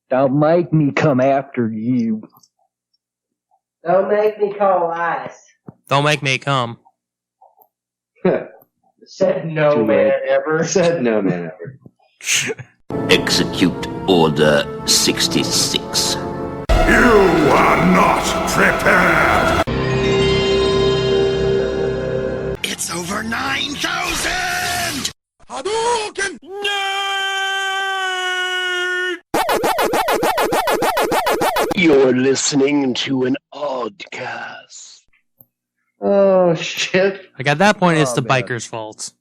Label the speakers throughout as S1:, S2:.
S1: Don't make me come after you.
S2: Don't make me call ice.
S3: Don't make me come.
S2: Said no man ever.
S4: Said no man ever.
S5: Execute Order 66.
S6: You are not prepared!
S5: It's over 9,000!
S6: Hadouken!
S5: Nerd!
S7: You're listening to an Oddcast.
S4: Oh, shit.
S3: Like, at that point, it's the biker's fault.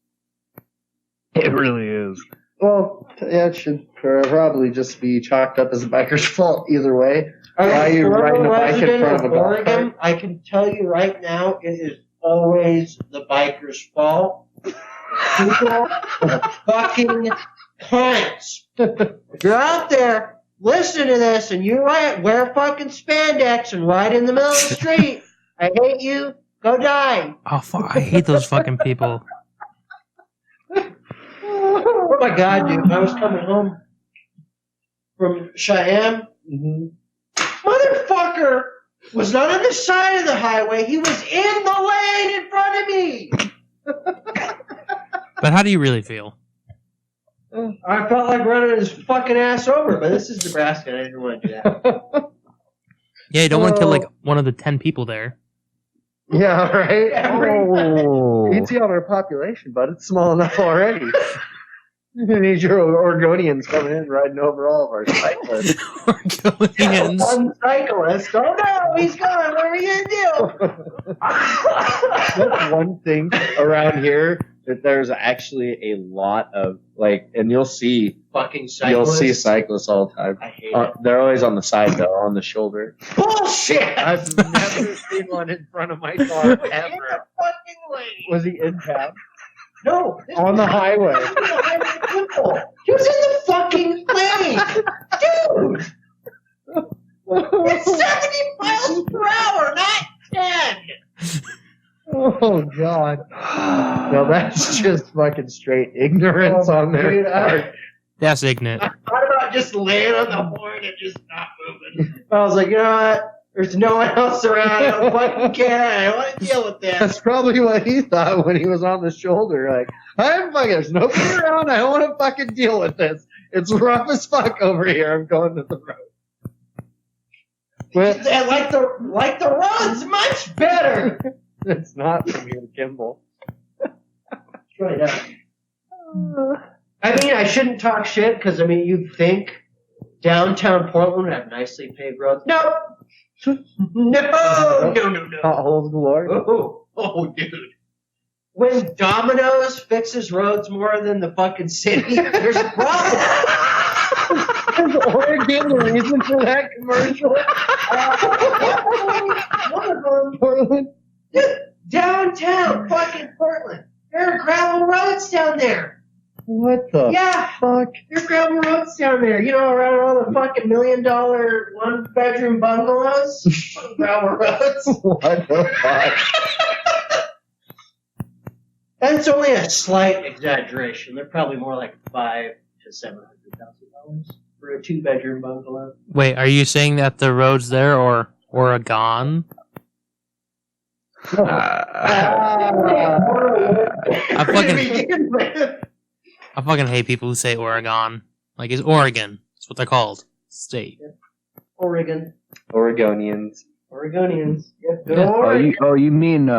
S1: It really is.
S4: Well, yeah, it should probably just be chalked up as a biker's fault either way. Why are you riding a bike in front of a golf cart?
S2: I can tell you right now, it is always the biker's fault. People are fucking cunts. If you're out there, listen to this, and you wear fucking spandex and ride in the middle of the street. I hate you. Go die.
S3: Oh, fuck. I hate those fucking people.
S2: Oh my god, dude. I was coming home from Cheyenne. Mm-hmm. Motherfucker was not on the side of the highway. He was in the lane in front of me.
S3: But how do you really feel?
S2: I felt like running his fucking ass over, but this is Nebraska, and I didn't want to do that.
S3: Yeah, you don't want to kill, like, one of the 10 people there.
S4: Yeah, right?
S1: Oh.
S4: Easy on our population, but it's small enough already. You need your Oregonians coming in riding over all of our cyclists.
S3: Oregonians.
S2: One cyclist. Oh no, he's gone. What are we going to do?
S4: That's one thing around here that there's actually a lot of, like, and you'll see
S2: Fucking cyclists.
S4: You'll see cyclists all the time.
S2: I hate it.
S4: They're always on the side, though, on the shoulder.
S2: Bullshit!
S4: I've never seen one in front of my car,
S2: In the
S4: ever.
S2: fucking lane.
S4: Was he in town?
S2: No.
S4: On the highway.
S2: He was in the fucking lane. Dude. It's 70 miles per hour, not 10.
S4: Oh, God. No, that's just fucking straight ignorance on their part.
S3: That's ignorant.
S2: I thought about just laying on the horn and just not moving. I was like, you know what? There's no one else around. I don't fucking care. I don't want to deal with this.
S4: That's probably what he thought when he was on the shoulder. Like, there's nobody around. I don't want to fucking deal with this. It's rough as fuck over here. I'm going to the road.
S2: But, like the road's much better.
S4: It's not from here to Kimball.
S2: Right up. I mean, I shouldn't talk shit because, I mean, you'd think downtown Portland would have nicely paved roads. No! No!
S4: Potholes galore.
S2: Oh, dude. When Domino's fixes roads more than the fucking city, there's a problem.
S4: Is Oregon the reason for that commercial?
S2: One of them, Portland. Downtown fucking Portland. There are gravel roads down there.
S4: What the fuck?
S2: There's gravel roads down there. You know, around all the fucking $1 million one-bedroom bungalows? Gravel roads.
S4: What the fuck?
S2: That's only a slight exaggeration. They're probably more like $500,000 to $700,000 for a two-bedroom bungalow.
S3: Wait, are you saying that the roads there are Oregon? I fucking hate people who say Oregon. Like, it's Oregon. That's what they're called. State.
S2: Oregon.
S4: Oregonians.
S2: Yep.
S1: You mean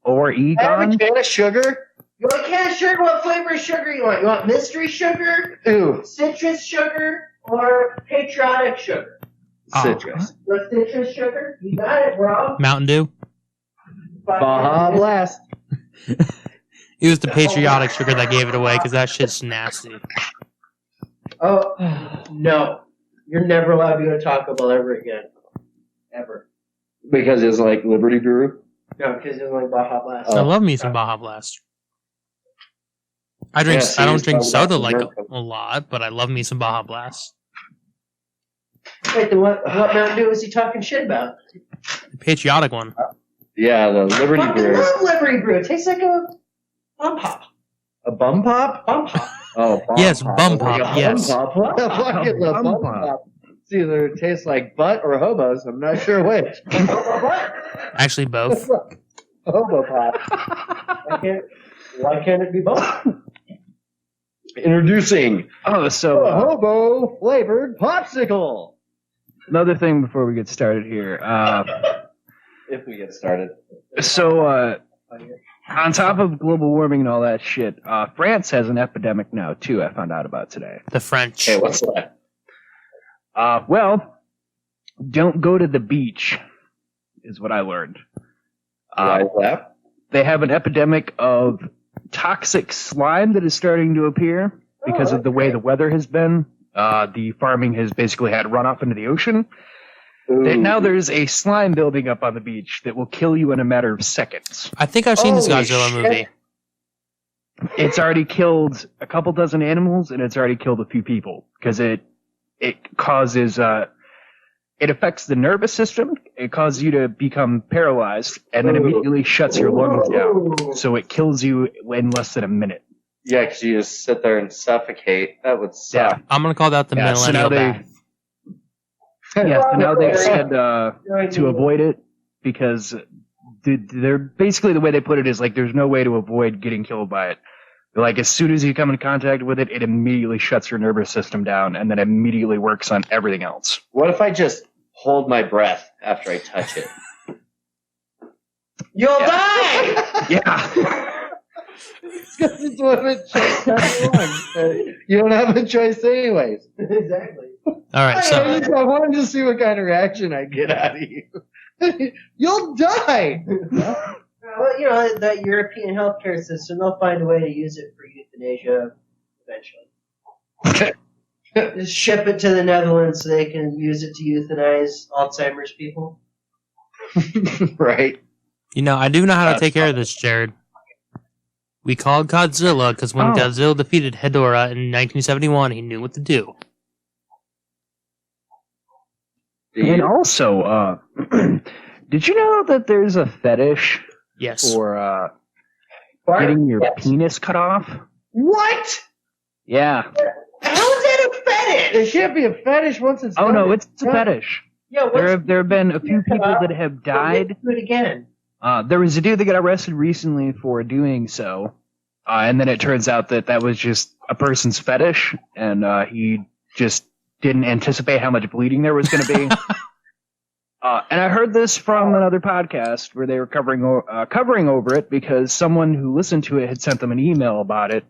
S1: Oregon?
S4: Have a can of sugar?
S2: You want a can of sugar? What flavor of sugar you want? You want mystery sugar?
S4: Ooh.
S2: Citrus sugar? Or patriotic sugar?
S4: Citrus.
S2: The citrus sugar? You got it, bro.
S3: Mountain Dew?
S4: Baja Blast.
S3: It was the patriotic sugar that gave it away, because that shit's nasty.
S2: Oh, no. You're never allowed to go to Taco Bell ever again. Ever.
S4: Because it's like Liberty Brew?
S2: No, because it's like Baja Blast.
S3: I love me some Baja Blast. I don't drink soda like a lot, but I love me some Baja Blast.
S2: Wait, what Mountain Dew is he talking shit about?
S3: The patriotic one.
S4: Yeah, the Liberty Brew.
S2: I love Liberty Brew. It tastes like a bum pop.
S4: A bum pop?
S2: Bum pop.
S4: Oh, bum
S3: yes,
S4: pop.
S3: bum pop. Yes.
S4: Bum pop. What the fuck is a bum pop? It's either it tastes like butt or hobos. I'm not sure which.
S3: Actually, both.
S4: Hobo pop.
S2: Why can't it be both?
S4: Introducing
S1: Oh, so
S4: a hobo flavored popsicle.
S1: another thing before we get started here.
S4: If we get started.
S1: So on top of global warming and all that shit, France has an epidemic now too. I found out about today.
S3: The French.
S4: Hey, what's that?
S1: Well, don't go to the beach, is what I learned.
S4: Why is that?
S1: They have an epidemic of toxic slime that is starting to appear because of the way the weather has been. The farming has basically had runoff into the ocean. Now there's a slime building up on the beach that will kill you in a matter of seconds.
S3: I think I've seen this
S4: Holy
S3: Godzilla
S4: shit.
S3: movie.
S1: It's already killed a couple dozen animals, and it's already killed a few people because it causes it affects the nervous system. It causes you to become paralyzed, and then immediately shuts your lungs down. So it kills you in less than a minute.
S4: Yeah, because you just sit there and suffocate. That would suck.
S1: Yeah.
S3: I'm gonna call that the
S1: Yeah, so now
S3: millennial
S1: they-
S3: bath.
S1: Yeah, so now they've said to avoid it because they're basically the way they put it is like there's no way to avoid getting killed by it. Like as soon as you come in contact with it, it immediately shuts your nervous system down and then immediately works on everything else.
S4: What if I just hold my breath after I touch it?
S2: You'll die!
S1: Yeah.
S4: It's one of the choice. You don't have a choice anyways.
S2: Exactly.
S3: All right, so
S4: I wanted to see what kind of reaction I get out of you. You'll die!
S2: Well, you know, that European healthcare system, they'll find a way to use it for euthanasia eventually. Just ship it to the Netherlands so they can use it to euthanize Alzheimer's people.
S4: Right.
S3: you know I do know how to take care of this, Jared. We called Godzilla because when
S1: Oh.
S3: Godzilla defeated Hedorah in 1971, he knew what to do.
S1: And also, did you know that there's a fetish
S3: Yes.
S1: for getting your penis cut off?
S4: What?
S1: Yeah.
S2: How is that a fetish?
S4: It can't be a fetish once it's
S1: Oh
S4: done.
S1: no, it's a
S4: done.
S1: fetish.
S2: Yeah,
S1: There have been a few people that have died.
S2: Do it again.
S1: There was a dude that got arrested recently for doing so, and then it turns out that that was just a person's fetish, and he just didn't anticipate how much bleeding there was going to be. And I heard this from another podcast where they were covering over it because someone who listened to it had sent them an email about it,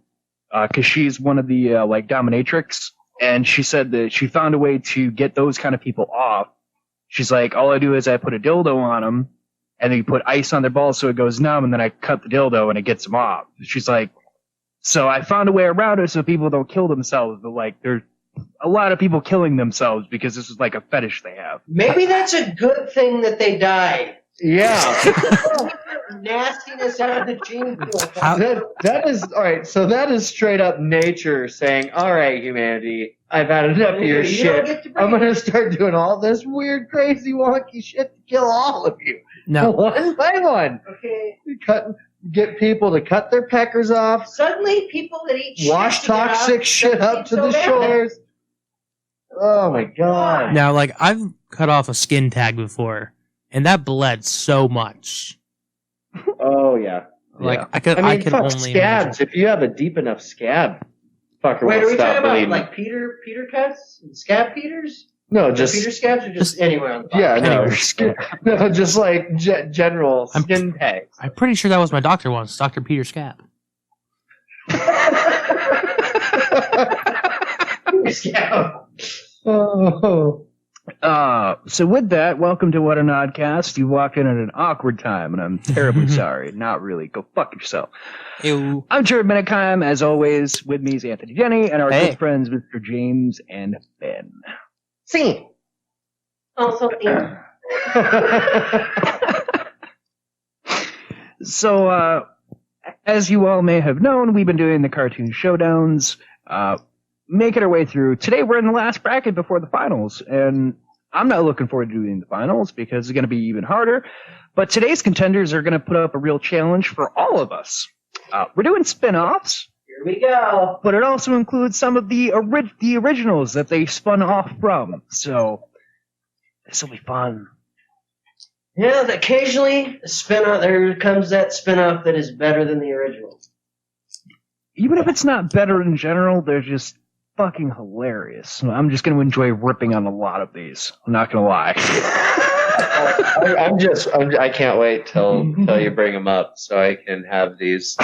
S1: because she's one of the like dominatrix, and she said that she found a way to get those kind of people off. She's like, all I do is I put a dildo on them, and then you put ice on their balls so it goes numb, and then I cut the dildo and it gets them off. She's like, so I found a way around it so people don't kill themselves, but like there's a lot of people killing themselves because this is like a fetish they have.
S2: Maybe that's a good thing that they died.
S4: Yeah.
S2: Nastiness out of the gene pool.
S4: That is all right. So that is straight up nature saying, "All right, humanity, I've had enough of your
S2: You don't
S4: shit.
S2: get to bring
S4: I'm going to start doing all this weird, crazy, wonky shit to kill all of you,
S3: Now,
S4: one by one.
S2: Okay.
S4: Get people to cut their peckers off,
S2: Suddenly, people that eat shit
S4: wash
S2: to get off
S4: toxic shit
S2: doesn't
S4: up to
S2: seem
S4: the
S2: so bad.
S4: shores. Oh my god!
S3: now, like I've cut off a skin tag before, and that bled so much.
S4: Oh yeah.
S3: Like
S1: Yeah.
S3: I
S4: mean,
S3: can
S4: fuck
S3: only
S4: scabs.
S3: imagine.
S4: If you have a deep enough scab, fucker
S2: Wait, are
S4: will
S2: we
S4: stop
S2: talking about
S4: bleeding.
S2: like Peter cuts and scab Peters?
S4: No,
S2: Or
S4: just
S2: Peter scabs or just anywhere on the body?
S4: yeah, no,
S3: Anywhere.
S4: no, just like general
S3: I'm-
S4: skin tags.
S3: I'm pretty sure that was my doctor once, Dr. Peter Scab.
S2: Peter scab.
S4: Oh,
S1: So with that, welcome to What an Oddcast. You walked in at an awkward time, and I'm terribly sorry. Not really. Go fuck yourself.
S3: Ew.
S1: I'm Jared Minikheim. As always, with me is Anthony Jenny and our
S3: Hey.
S1: good friends, Mr. James and Ben.
S4: see.
S2: Also,
S1: So, as you all may have known, we've been doing the cartoon showdowns, making our way through. Today we're in the last bracket before the finals, and I'm not looking forward to doing the finals because it's going to be even harder. But today's contenders are going to put up a real challenge for all of us. We're doing spin-offs,
S2: Here we go.
S1: but it also includes some of the originals that they spun off from. So this will be fun.
S2: Yeah, occasionally there comes that spin-off that is better than the original.
S1: Even if it's not better in general, they're just fucking hilarious. So I'm just going to enjoy ripping on a lot of these. I'm not going to lie.
S4: I can't wait till you bring them up so I can have these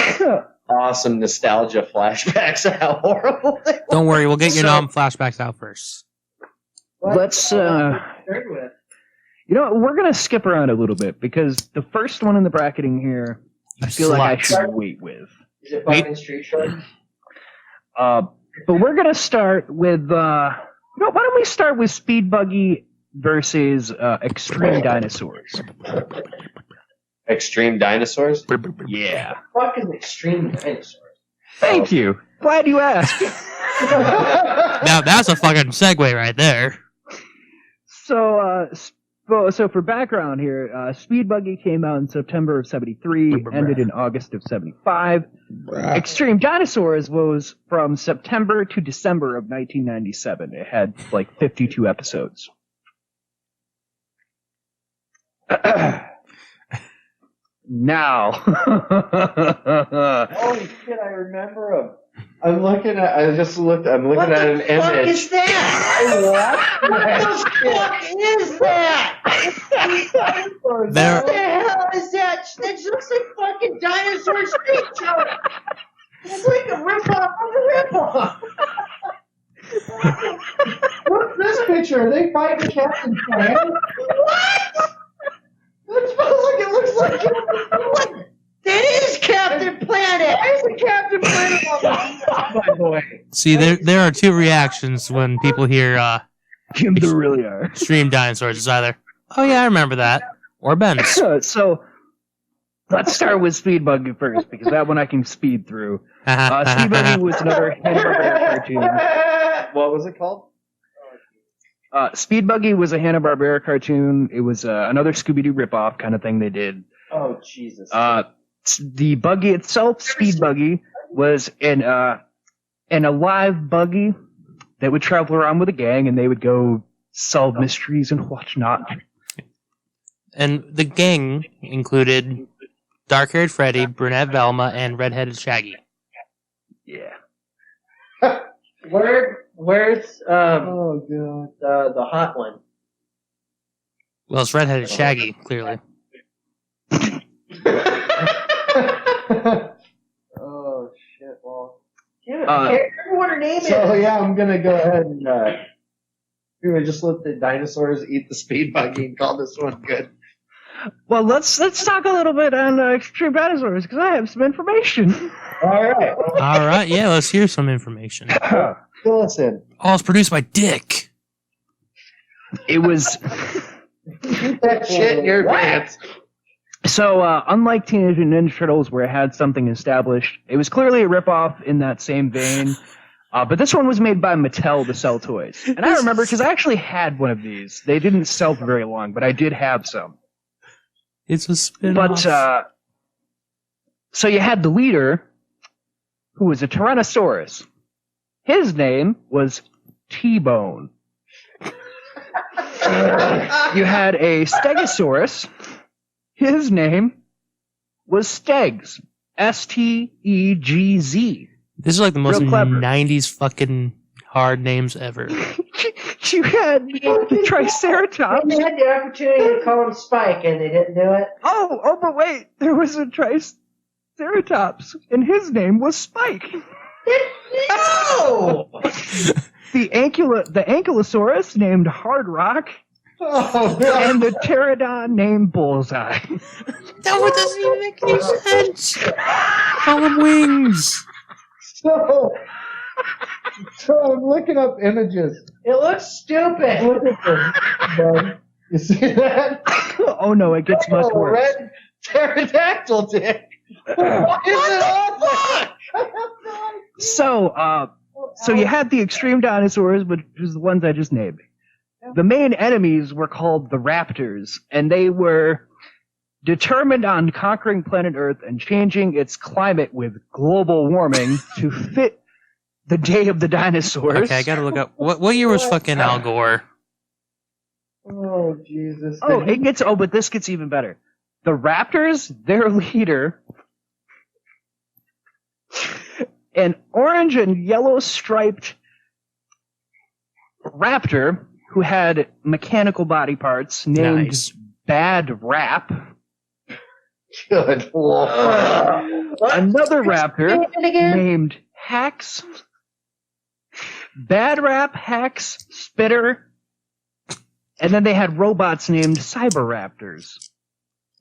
S4: awesome nostalgia flashbacks of how horrible they were.
S3: Don't worry, we'll get your flashbacks out first.
S1: Let's, we're going to skip around a little bit because the first one in the bracketing here, I feel like I should wait with.
S2: Is it fucking Street Shark?
S1: But we're going to start with, why don't we start with Speed Buggy versus Extreme Dinosaurs?
S4: Extreme Dinosaurs?
S1: Yeah.
S2: What the fuck is Extreme Dinosaurs?
S1: Thank you. Glad you asked.
S3: Now that's a fucking segue right there.
S1: So for background here, Speed Buggy came out in September of 73, ended in August of 75. Extreme Dinosaurs was from September to December of 1997. It had like 52 episodes. Now.
S4: Holy shit, I remember him. I'm looking at an image.
S2: What the fuck is that? What the fuck is that? What the hell is that? That looks like fucking Dinosaur Street Shark. It's like a ripoff of a ripoff.
S4: What's this picture? Are they fighting Captain Planet?
S2: What?
S4: It looks like
S2: What? That is Captain Planet. There's a Captain Planet by the way.
S3: See, there are two reactions when people hear
S1: There really are.
S3: Extreme Dinosaurs. It's either, oh yeah, I remember that, or Ben's.
S1: So, let's start with Speed Buggy first, because that one I can speed through. Speed Buggy was another Hanna-Barbera cartoon.
S4: What was it called?
S1: Speed Buggy was a Hanna-Barbera cartoon. It was another Scooby-Doo ripoff kind of thing they did.
S2: Oh, Jesus.
S1: The buggy itself, Speed Buggy, was an alive buggy that would travel around with a gang, and they would go solve mysteries and whatnot.
S3: And the gang included dark-haired Freddy, brunette Velma, and red-headed Shaggy.
S1: Yeah.
S2: Where's
S4: Oh god.
S2: the hot one?
S3: Well, it's red-headed Shaggy, clearly.
S4: Oh shit! Well,
S2: Damn it, I can't remember what her name is.
S4: so yeah, I'm gonna go ahead and just let the dinosaurs eat the Speed Buggy and call this one good.
S1: Well, let's talk a little bit on Extreme Dinosaurs, because I have some information.
S4: All right.
S3: All right, yeah, let's hear some information.
S4: Fill us in.
S3: Oh, it's produced by Dick.
S1: It was...
S4: Keep that shit in your pants.
S1: So, unlike Teenage Mutant Ninja Turtles, where it had something established, it was clearly a ripoff in that same vein. But this one was made by Mattel to sell toys. And I remember, because I actually had one of these. They didn't sell for very long, but I did have some.
S3: It's a spin-off.
S1: But, so you had the leader, who was a Tyrannosaurus. His name was T-Bone. You had a Stegosaurus. His name was Stegz. S-T-E-G-Z.
S3: This is like the most
S1: Real clever.
S3: 90s fucking hard names ever.
S1: You had the Triceratops.
S2: They had the opportunity to call him Spike, and they didn't do it.
S1: Oh, but wait. There was a Triceratops, and his name was Spike.
S2: No!
S1: The Ankylosaurus named Hard Rock,
S4: Oh god.
S1: and the Pterodon named Bullseye.
S3: That one doesn't even make any sense. Call them wings.
S4: So I'm looking up images.
S2: It looks stupid.
S4: Look at this, bud. You see that?
S1: Oh no, it gets much
S4: Oh,
S1: worse.
S4: red pterodactyl dick. What is it all that? I have no idea.
S1: So you had the Extreme Dinosaurs, which was the ones I just named. The main enemies were called the Raptors, and they were determined on conquering planet Earth and changing its climate with global warming to fit the day of the dinosaurs.
S3: Okay, I gotta look up. What year was fucking Al Gore?
S4: Oh, Jesus.
S1: But this gets even better. The Raptors, their leader, an orange and yellow striped raptor who had mechanical body parts named Bad Rap.
S4: Good Lord.
S1: Another raptor named Hax. Bad Rap, Hax, Spitter. And then they had robots named Cyberraptors.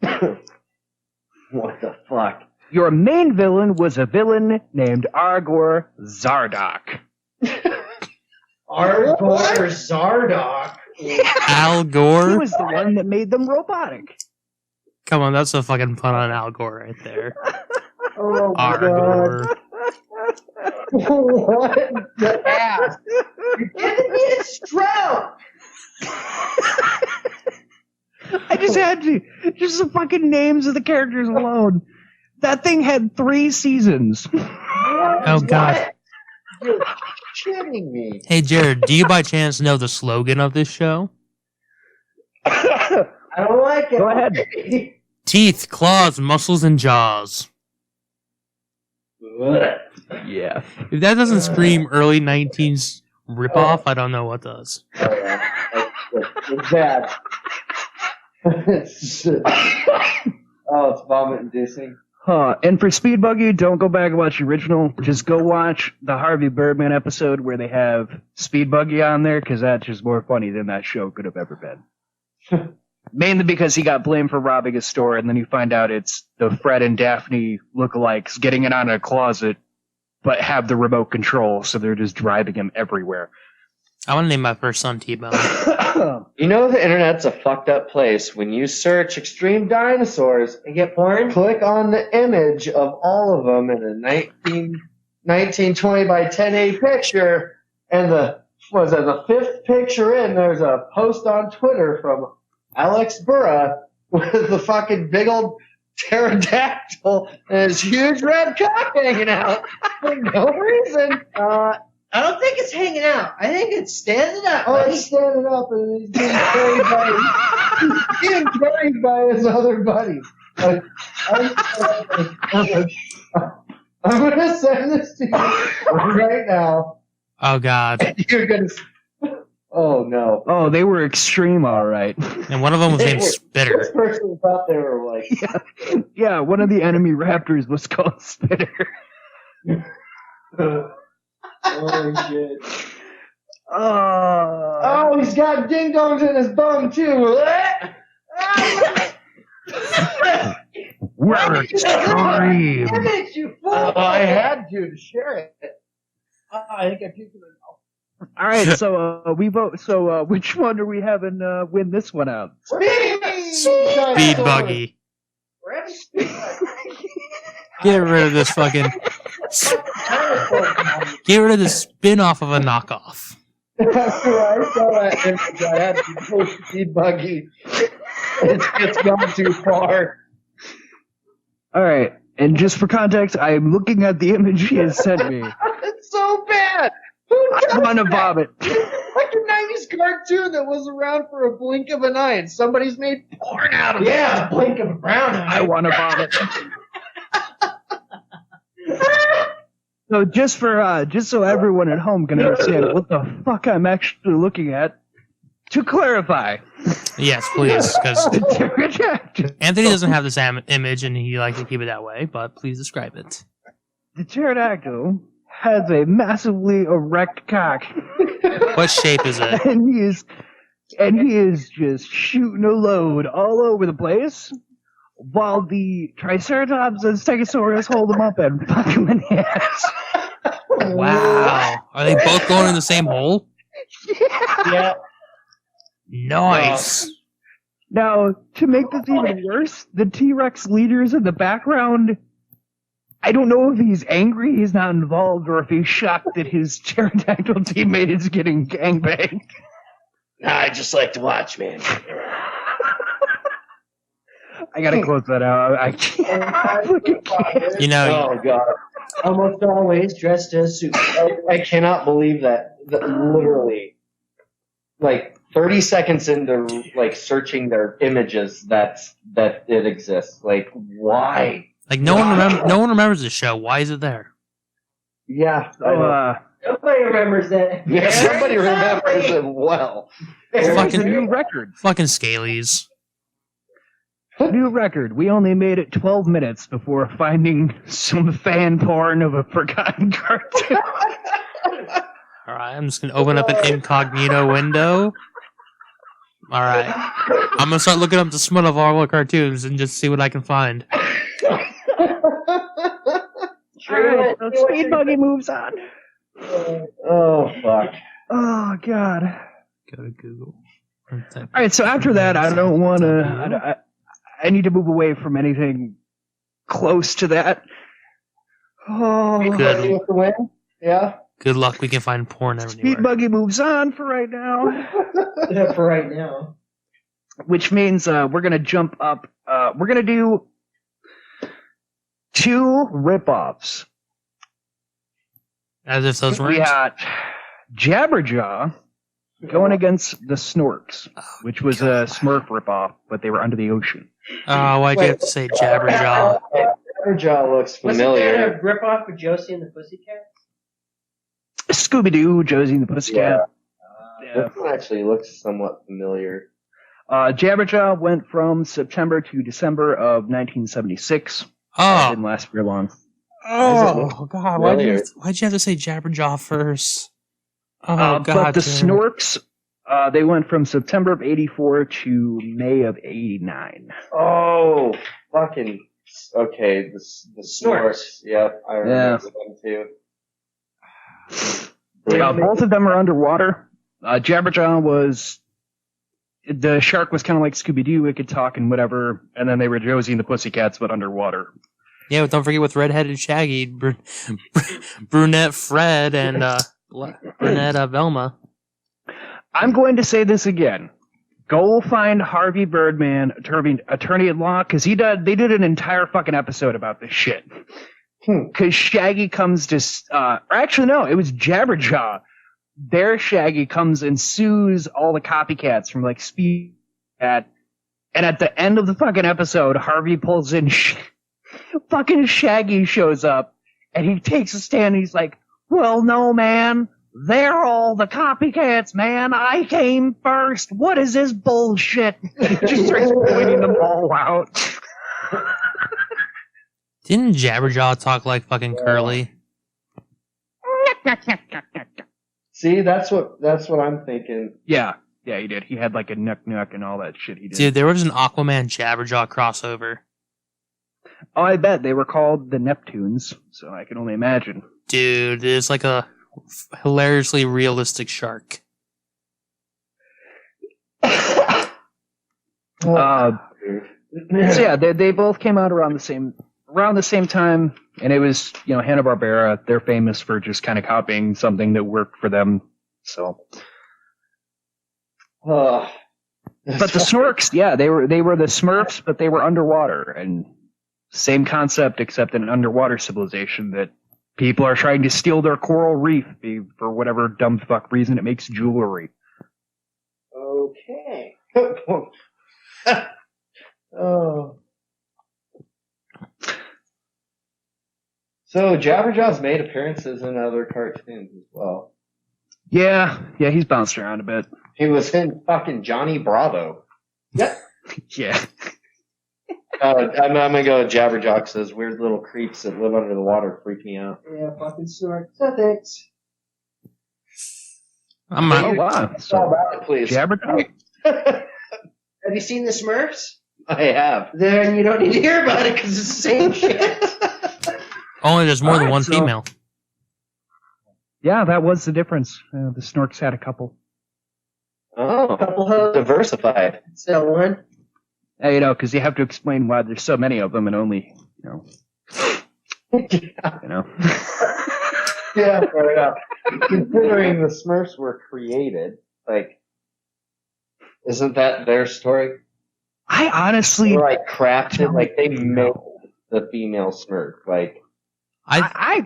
S4: What the fuck?
S1: Your main villain was a villain named Argor Zardock.
S2: Argor Zardock.
S3: Al Gore?
S1: He was the one that made them robotic.
S3: Come on, that's a fucking pun on Al Gore right there.
S4: Oh, my
S3: Argor.
S4: God. What the ass?
S2: You're giving me a stroke.
S1: I just had to. Just the fucking names of the characters alone. That thing had 3 seasons.
S3: Oh, God.
S4: You're shitting me.
S3: Hey, Jared, do you by chance know the slogan of this show?
S2: I don't like it.
S1: Go ahead.
S3: Teeth, claws, muscles, and jaws.
S1: Yeah.
S3: If that doesn't scream early 19s ripoff, I don't know what does.
S4: It's bad. It's vomit-inducing.
S1: And for Speed Buggy, don't go back and watch the original. Just go watch the Harvey Birdman episode where they have Speed Buggy on there, because that's just more funny than that show could have ever been. Mainly because he got blamed for robbing a store, and then you find out it's the Fred and Daphne lookalikes getting it out of a closet, but have the remote control, so they're just driving him everywhere.
S3: I want to name my first son T-Bone.
S4: You know the internet's a fucked up place. When you search extreme dinosaurs
S2: And get porn?
S4: click on the image of all of them in a 1920 by 1080 picture, and the 5th picture in, there's a post on Twitter from Alex Burra with the fucking big old pterodactyl and his huge red cock hanging out for no reason.
S2: I don't think it's hanging out. I think it's standing up.
S4: Oh,
S2: buddy.
S4: he's standing up and he's being carried by his other buddies. Like, I'm going to send this to you right now.
S3: Oh, God.
S4: You're going to... Oh, no.
S1: Oh, they were extreme, all right.
S3: And one of them was named
S4: This
S3: Spitter.
S4: person thought they were like...
S1: Yeah, one of the enemy raptors was called Spitter.
S4: Oh, shit.
S1: Oh,
S4: Oh, he's got ding-dongs in his bum, too.
S1: we're extreme.
S2: Image, you fool.
S4: I had to share it. I think I puked in my mouth.
S1: All right, so we vote. So which one are we having win this one out?
S3: Speed Buggy. Get rid of this fucking... Get rid of the spin-off of a knockoff.
S4: After I saw that image, I had to post Speed Buggy. It's gone too far.
S1: All right, and just for context, I'm looking at the image he has sent me.
S4: It's so bad. Who
S1: I
S4: does
S1: want to
S4: that?
S1: vomit.
S4: Like a 90s cartoon that was around for a blink of an eye, and somebody's made porn out of it.
S2: Yeah, blink of a brown eye.
S1: I want to vomit. So just so everyone at home can understand what the fuck I'm actually looking at, to clarify,
S3: Yes, please, because
S1: the pterodactyl.
S3: Anthony doesn't have this image and he likes to keep it that way, but please describe it.
S1: The pterodactyl has a massively erect cock,
S3: What shape is it?
S1: and he is just shooting a load all over the place, while the Triceratops and Stegosaurus hold him up and fuck him in the ass.
S3: Wow. Are they both going in the same hole?
S2: Yeah.
S3: Nice.
S1: Now, to make this even worse, the T-Rex leader's in the background. I don't know if he's angry he's not involved, or if he's shocked that his pterodactyl teammate is getting gangbanged.
S7: I just like to watch, man.
S1: I gotta close that out. I can't. I fucking can't.
S3: You know,
S4: Oh god.
S2: Almost always dressed as Super.
S4: I cannot believe that literally, like 30 seconds into like searching their images, that it exists. Like, why?
S3: like no one remembers the show. Why is it there?
S4: Yeah, I know.
S2: Nobody remembers that.
S4: Yeah, somebody remembers it well.
S1: It's
S3: Fucking-
S1: a new record.
S3: Fucking Scalies.
S1: New record. We only made it 12 minutes before finding some fan porn of a forgotten cartoon.
S3: All right, I'm just gonna open up an incognito window. All right, I'm gonna start looking up the smut of all the cartoons and just see what I can find.
S1: Alright, so Speed Buggy moves on.
S4: Oh fuck.
S1: Oh, God.
S3: Go to Google.
S1: Alright, so after that, I don't want to... I need to move away from anything close to that. Oh,
S3: Good.
S4: With the win? Yeah.
S3: Good luck. We can find porn
S1: Speed
S3: everywhere.
S1: Buggy moves on for right now.
S2: Yeah, for right now.
S1: Which means we're going to jump up. We're going to do 2 rip-offs.
S3: As if those
S1: We
S3: weren't.
S1: got Jabberjaw going against the Snorks, which was a Smurf ripoff, but they were under the ocean.
S3: Oh, why'd you have to say Jabberjaw?
S4: Jabberjaw looks
S2: Wasn't
S4: familiar.
S2: that a ripoff of Josie and the Pussycats?
S1: Scooby-Doo, Josie and the Pussycat. Yeah.
S4: This one actually looks somewhat familiar.
S1: Jabberjaw went from September to December of 1976. It
S3: Oh,
S1: didn't last very long.
S3: oh, God!
S4: familiar?
S3: Why'd you have to say Jabberjaw first? Oh, God!
S1: But the
S3: damn it.
S1: Snorks, they went from September of 84 to May of 89.
S4: Oh, fucking. Okay, the
S2: Snorks.
S4: Yep, I remember them too.
S1: Both of them are underwater. Jabberjaw was... The shark was kind of like Scooby-Doo, it could talk and whatever, and then they were Josie and the Pussycats, but underwater.
S3: Yeah, but don't forget with redheaded Shaggy, brunette Fred, and brunette Velma.
S1: I'm going to say this again. Go find Harvey Birdman, attorney at law, because they did an entire fucking episode about this shit. Because Shaggy comes to, or actually no, it was Jabberjaw. Their Shaggy comes and sues all the copycats from like Speed Cat, and at the end of the fucking episode, Harvey pulls in, fucking Shaggy shows up, and he takes a stand and he's like, well, no, man. They're all the copycats, man. I came first. What is this bullshit? He just starts pointing them all out.
S3: Didn't Jabberjaw talk like fucking Curly?
S4: See, that's what I'm thinking.
S1: Yeah, he did. He had like a nuck and all that shit he did.
S3: Dude, there was an Aquaman Jabberjaw crossover.
S1: Oh, I bet. They were called the Neptunes, so I can only imagine.
S3: Dude, it's like a hilariously realistic shark.
S1: So yeah, they both came out around the same time, and it was, Hanna-Barbera. They're famous for just kind of copying something that worked for them. So, but the Snorks, yeah, they were the Smurfs, but they were underwater, and same concept except an underwater civilization that people are trying to steal their coral reef for whatever dumb fuck reason it makes jewelry.
S4: Okay. Oh. So Jabberjaw's made appearances in other cartoons as well.
S1: Yeah, he's bounced around a bit.
S4: He was in fucking Johnny Bravo.
S2: Yep.
S1: Yeah.
S4: I'm gonna go with Jabberjaw because those weird little creeps that live under the water freak me out.
S2: Yeah, fucking snort. No thanks.
S3: I'm
S1: Oh,
S3: not.
S1: wow. So,
S4: Please.
S1: Jabberjaw?
S2: Have you seen the Smurfs?
S4: I have.
S2: Then you don't need to hear about it because it's the same shit.
S3: Only there's more than
S1: Alright,
S3: one
S1: so-
S3: female.
S1: Yeah, that was the difference. The Snorks had a couple.
S4: Oh,
S2: Couple hoes.
S4: diversified.
S2: So one.
S1: Because you have to explain why there's so many of them and only,
S4: Yeah, fair enough. Considering the Smurfs were created, isn't that their story?
S1: I honestly,
S4: Or like crafted, like they made the female Smurf. Like
S1: I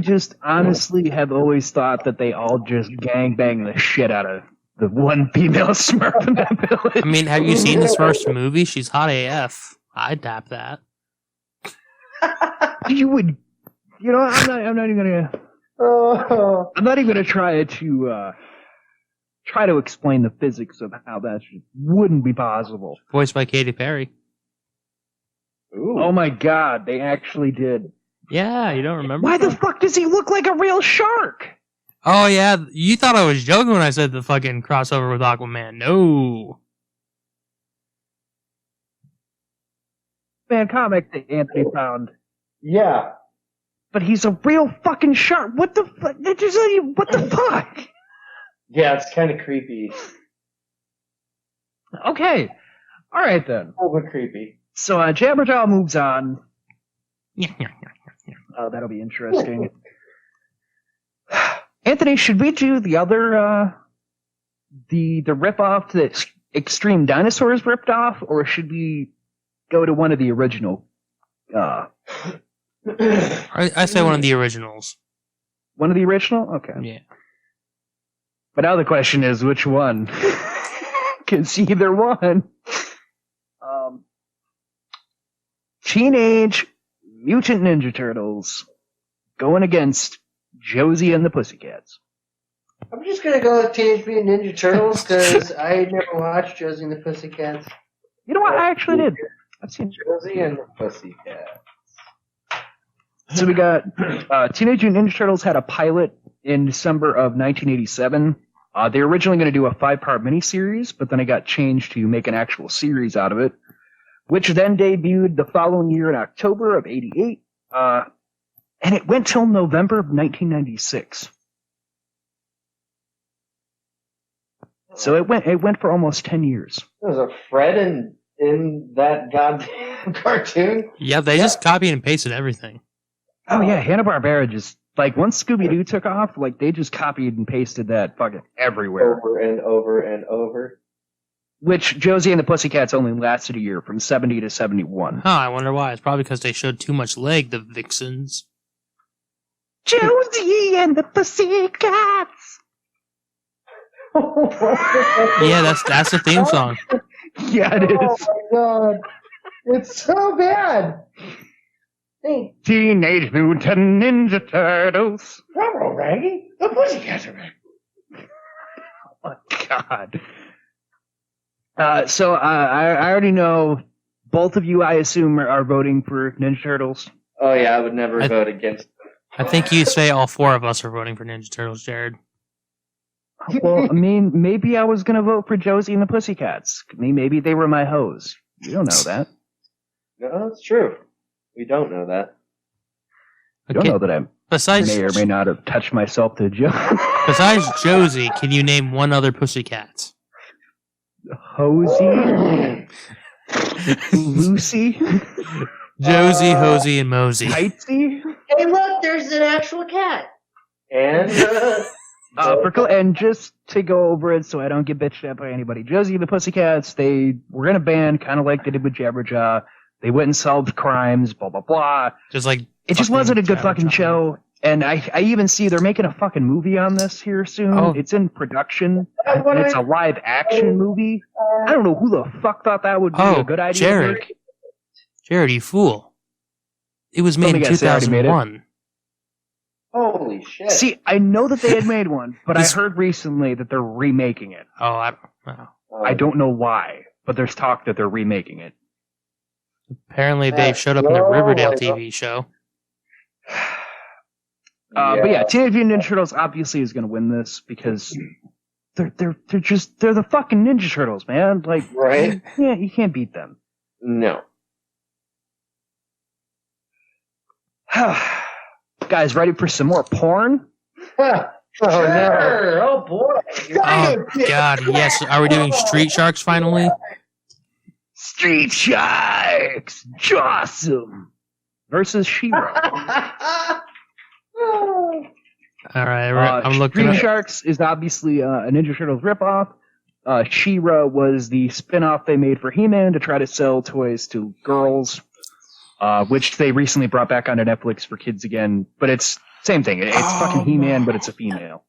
S1: just honestly have always thought that they all just gangbang the shit out of the one female Smurf in that village.
S3: I mean, have you seen the Smurfs movie? She's hot AF. I'd tap that.
S1: You would, I'm not even gonna. I'm not even gonna try to explain the physics of how that wouldn't be possible.
S3: Voiced by Katy Perry.
S4: Ooh.
S1: Oh my god, they actually did.
S3: Yeah, you don't remember?
S1: Why the fuck does he look like a real shark?
S3: Oh yeah, you thought I was joking when I said the fucking crossover with Aquaman. No.
S1: Man comic that Anthony found.
S4: Yeah.
S1: But he's a real fucking shark. What the fuck? What the fuck?
S4: Yeah, it's kind of creepy.
S1: Okay. Alright then.
S4: A little bit creepy.
S1: So Jabberjaw moves on. Oh, that'll be interesting. Anthony, should we do the other, the rip-off that Extreme Dinosaurs ripped off, or should we go to one of the original?
S3: I say one of the originals.
S1: One of the original? Okay.
S3: Yeah.
S1: But now the question is, which one? Because either one. Teenage Mutant Ninja Turtles going against Josie and the Pussycats.
S4: I'm just gonna go with Teenage Mutant Ninja Turtles because I never watched Josie and the Pussycats.
S1: You know what? I actually did. I've seen
S4: Josie and the Pussycats.
S1: So we got Teenage Mutant Ninja Turtles had a pilot in December of 1987. They were originally going to do a 5-part miniseries, but then it got changed to make an actual series out of it, which then debuted the following year in October of 88, and it went till November of 1996. So it went for almost 10 years.
S4: There was a Fred in that goddamn cartoon.
S3: Yeah, they just copied and pasted everything.
S1: Oh yeah, Hanna-Barbera just, like, once Scooby-Doo took off, like, they just copied and pasted that fucking everywhere.
S4: Over and over and over.
S1: Which Josie and the Pussycats only lasted a year, from 70 to 71.
S3: Huh, I wonder why. It's probably because they showed too much leg, the vixens.
S1: Josie and the Pussycats!
S3: Yeah, that's the theme song.
S1: Yeah, it
S4: Oh
S1: is.
S4: my god. It's so bad. Hey,
S1: Teenage Mutant Ninja Turtles.
S4: bravo, Raggy. The Pussycats are back.
S1: Oh, God. So I already know both of you, I assume, are voting for Ninja Turtles.
S4: Oh yeah, I would never vote against them.
S3: I think you say all 4 of us are voting for Ninja Turtles, Jared.
S1: Well, I mean, maybe I was going to vote for Josie and the Pussycats. I mean, maybe they were my hoes. You don't know that.
S4: No, it's true. We don't know that.
S1: You don't know that I
S3: Besides,
S1: may or may not have touched myself to Joe.
S3: besides Josie, can you name one other Pussycat?
S1: Hosey? Lucy?
S3: Josie, Hosey, and Mosey.
S1: Tightsy?
S2: Hey, look, there's an actual cat.
S4: And
S1: And just to go over it so I don't get bitched at by anybody, Josie and the Pussycats, they were in a band, kind of like they did with Jabberjaw. They went and solved crimes, blah, blah, blah.
S3: Just like
S1: It just wasn't a good
S3: Jabberjaw.
S1: fucking show. And I even see they're making a fucking movie on this here soon.
S3: Oh.
S1: It's in production. And it's a live action movie. I don't know who the fuck thought that would be a good idea.
S3: Jared. Jared, you fool. It was made
S1: Let me
S3: in
S1: guess, they already made it?
S3: 2001.
S4: holy shit.
S1: See, I know that they had made one, but
S3: This-
S1: I heard recently that they're remaking it.
S3: Oh, I don't know.
S1: I don't know why, but there's talk that they're remaking it.
S3: Apparently they showed up in the Riverdale TV show.
S1: But yeah, Teenage Mutant Ninja Turtles obviously is going to win this because they're the fucking Ninja Turtles, man. Like,
S4: Right?
S1: you can't beat them.
S4: No.
S1: Guys, ready for some more porn?
S4: Oh no.
S2: Oh, boy.
S3: Oh, God, yes. Are we doing Street Sharks finally?
S1: Street Sharks, Jawsome versus She-Ra.
S3: All right, I'm looking
S1: Street
S3: up.
S1: Sharks is obviously a Ninja Turtles ripoff. She-Ra was the spin-off they made for He-Man to try to sell toys to girls, which they recently brought back onto Netflix for kids again. But it's same thing. It's fucking He-Man, but it's a female.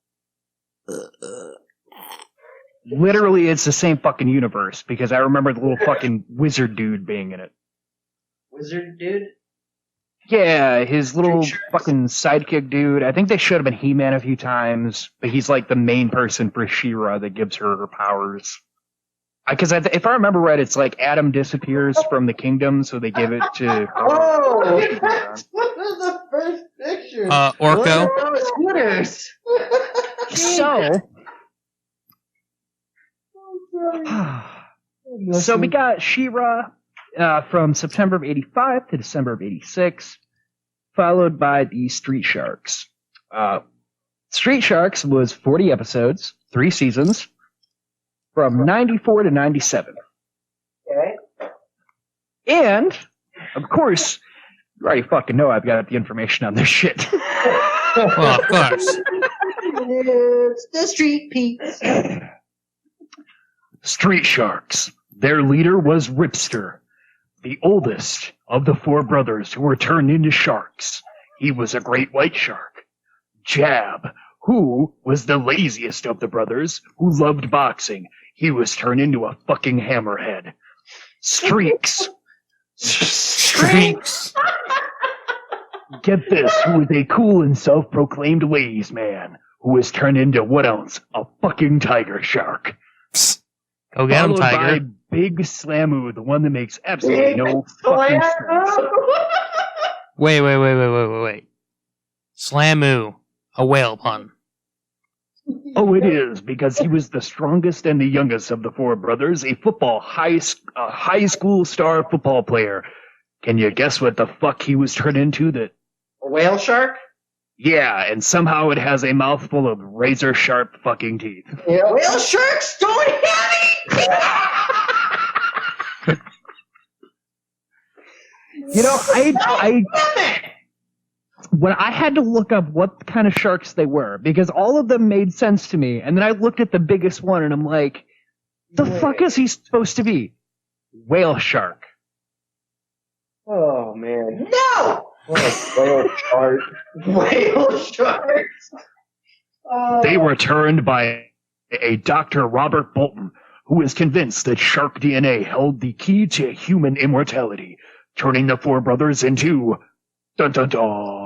S1: Literally, it's the same fucking universe, because I remember the little fucking wizard dude being in it.
S2: Wizard dude?
S1: Yeah, his little fucking sidekick dude. I think they showed him in He-Man a few times, but he's like the main person for She-Ra that gives her powers. Because if I remember right, it's like Adam disappears from the kingdom, so they give it to her.
S4: Oh, that's one of the first pictures.
S3: Orko?
S2: Scooters.
S1: So we got She-Ra from September of 85 to December of 86, followed by the Street Sharks. Street Sharks was 40 episodes, 3 seasons, from 94 to 97.
S2: Okay.
S1: And, of course, you already fucking know I've got the information on this shit.
S3: Well, of course.
S2: It's the Street Peeps.
S1: Street Sharks. Their leader was Ripster, the oldest of the 4 brothers who were turned into sharks. He was a great white shark. Jab, who was the laziest of the brothers, who loved boxing. He was turned into a fucking hammerhead. Streaks.
S3: Streaks.
S1: Get this, who was a cool and self-proclaimed ladies man, who was turned into what else? A fucking tiger shark.
S3: Go get him,
S1: Followed
S3: Tiger.
S1: by Big Slamu, the one that makes absolutely no fucking sense.
S3: Wait. Slamu. A whale pun.
S1: Oh, it is, because he was the strongest and the youngest of the 4 brothers, a high school star football player. Can you guess what the fuck he was turned into?
S2: A whale shark?
S1: Yeah, and somehow it has a mouthful of razor-sharp fucking teeth.
S2: Yeah. Whale sharks don't have it!
S1: You know, when I had to look up what kind of sharks they were, because all of them made sense to me, and then I looked at the biggest one, and I'm like, the fuck is he supposed to be? Whale shark.
S4: Oh, man.
S2: No!
S4: What a whale shark.
S2: Whale sharks!
S1: They were turned by a Dr. Robert Bolton, who was convinced that shark DNA held the key to human immortality, turning the 4 brothers into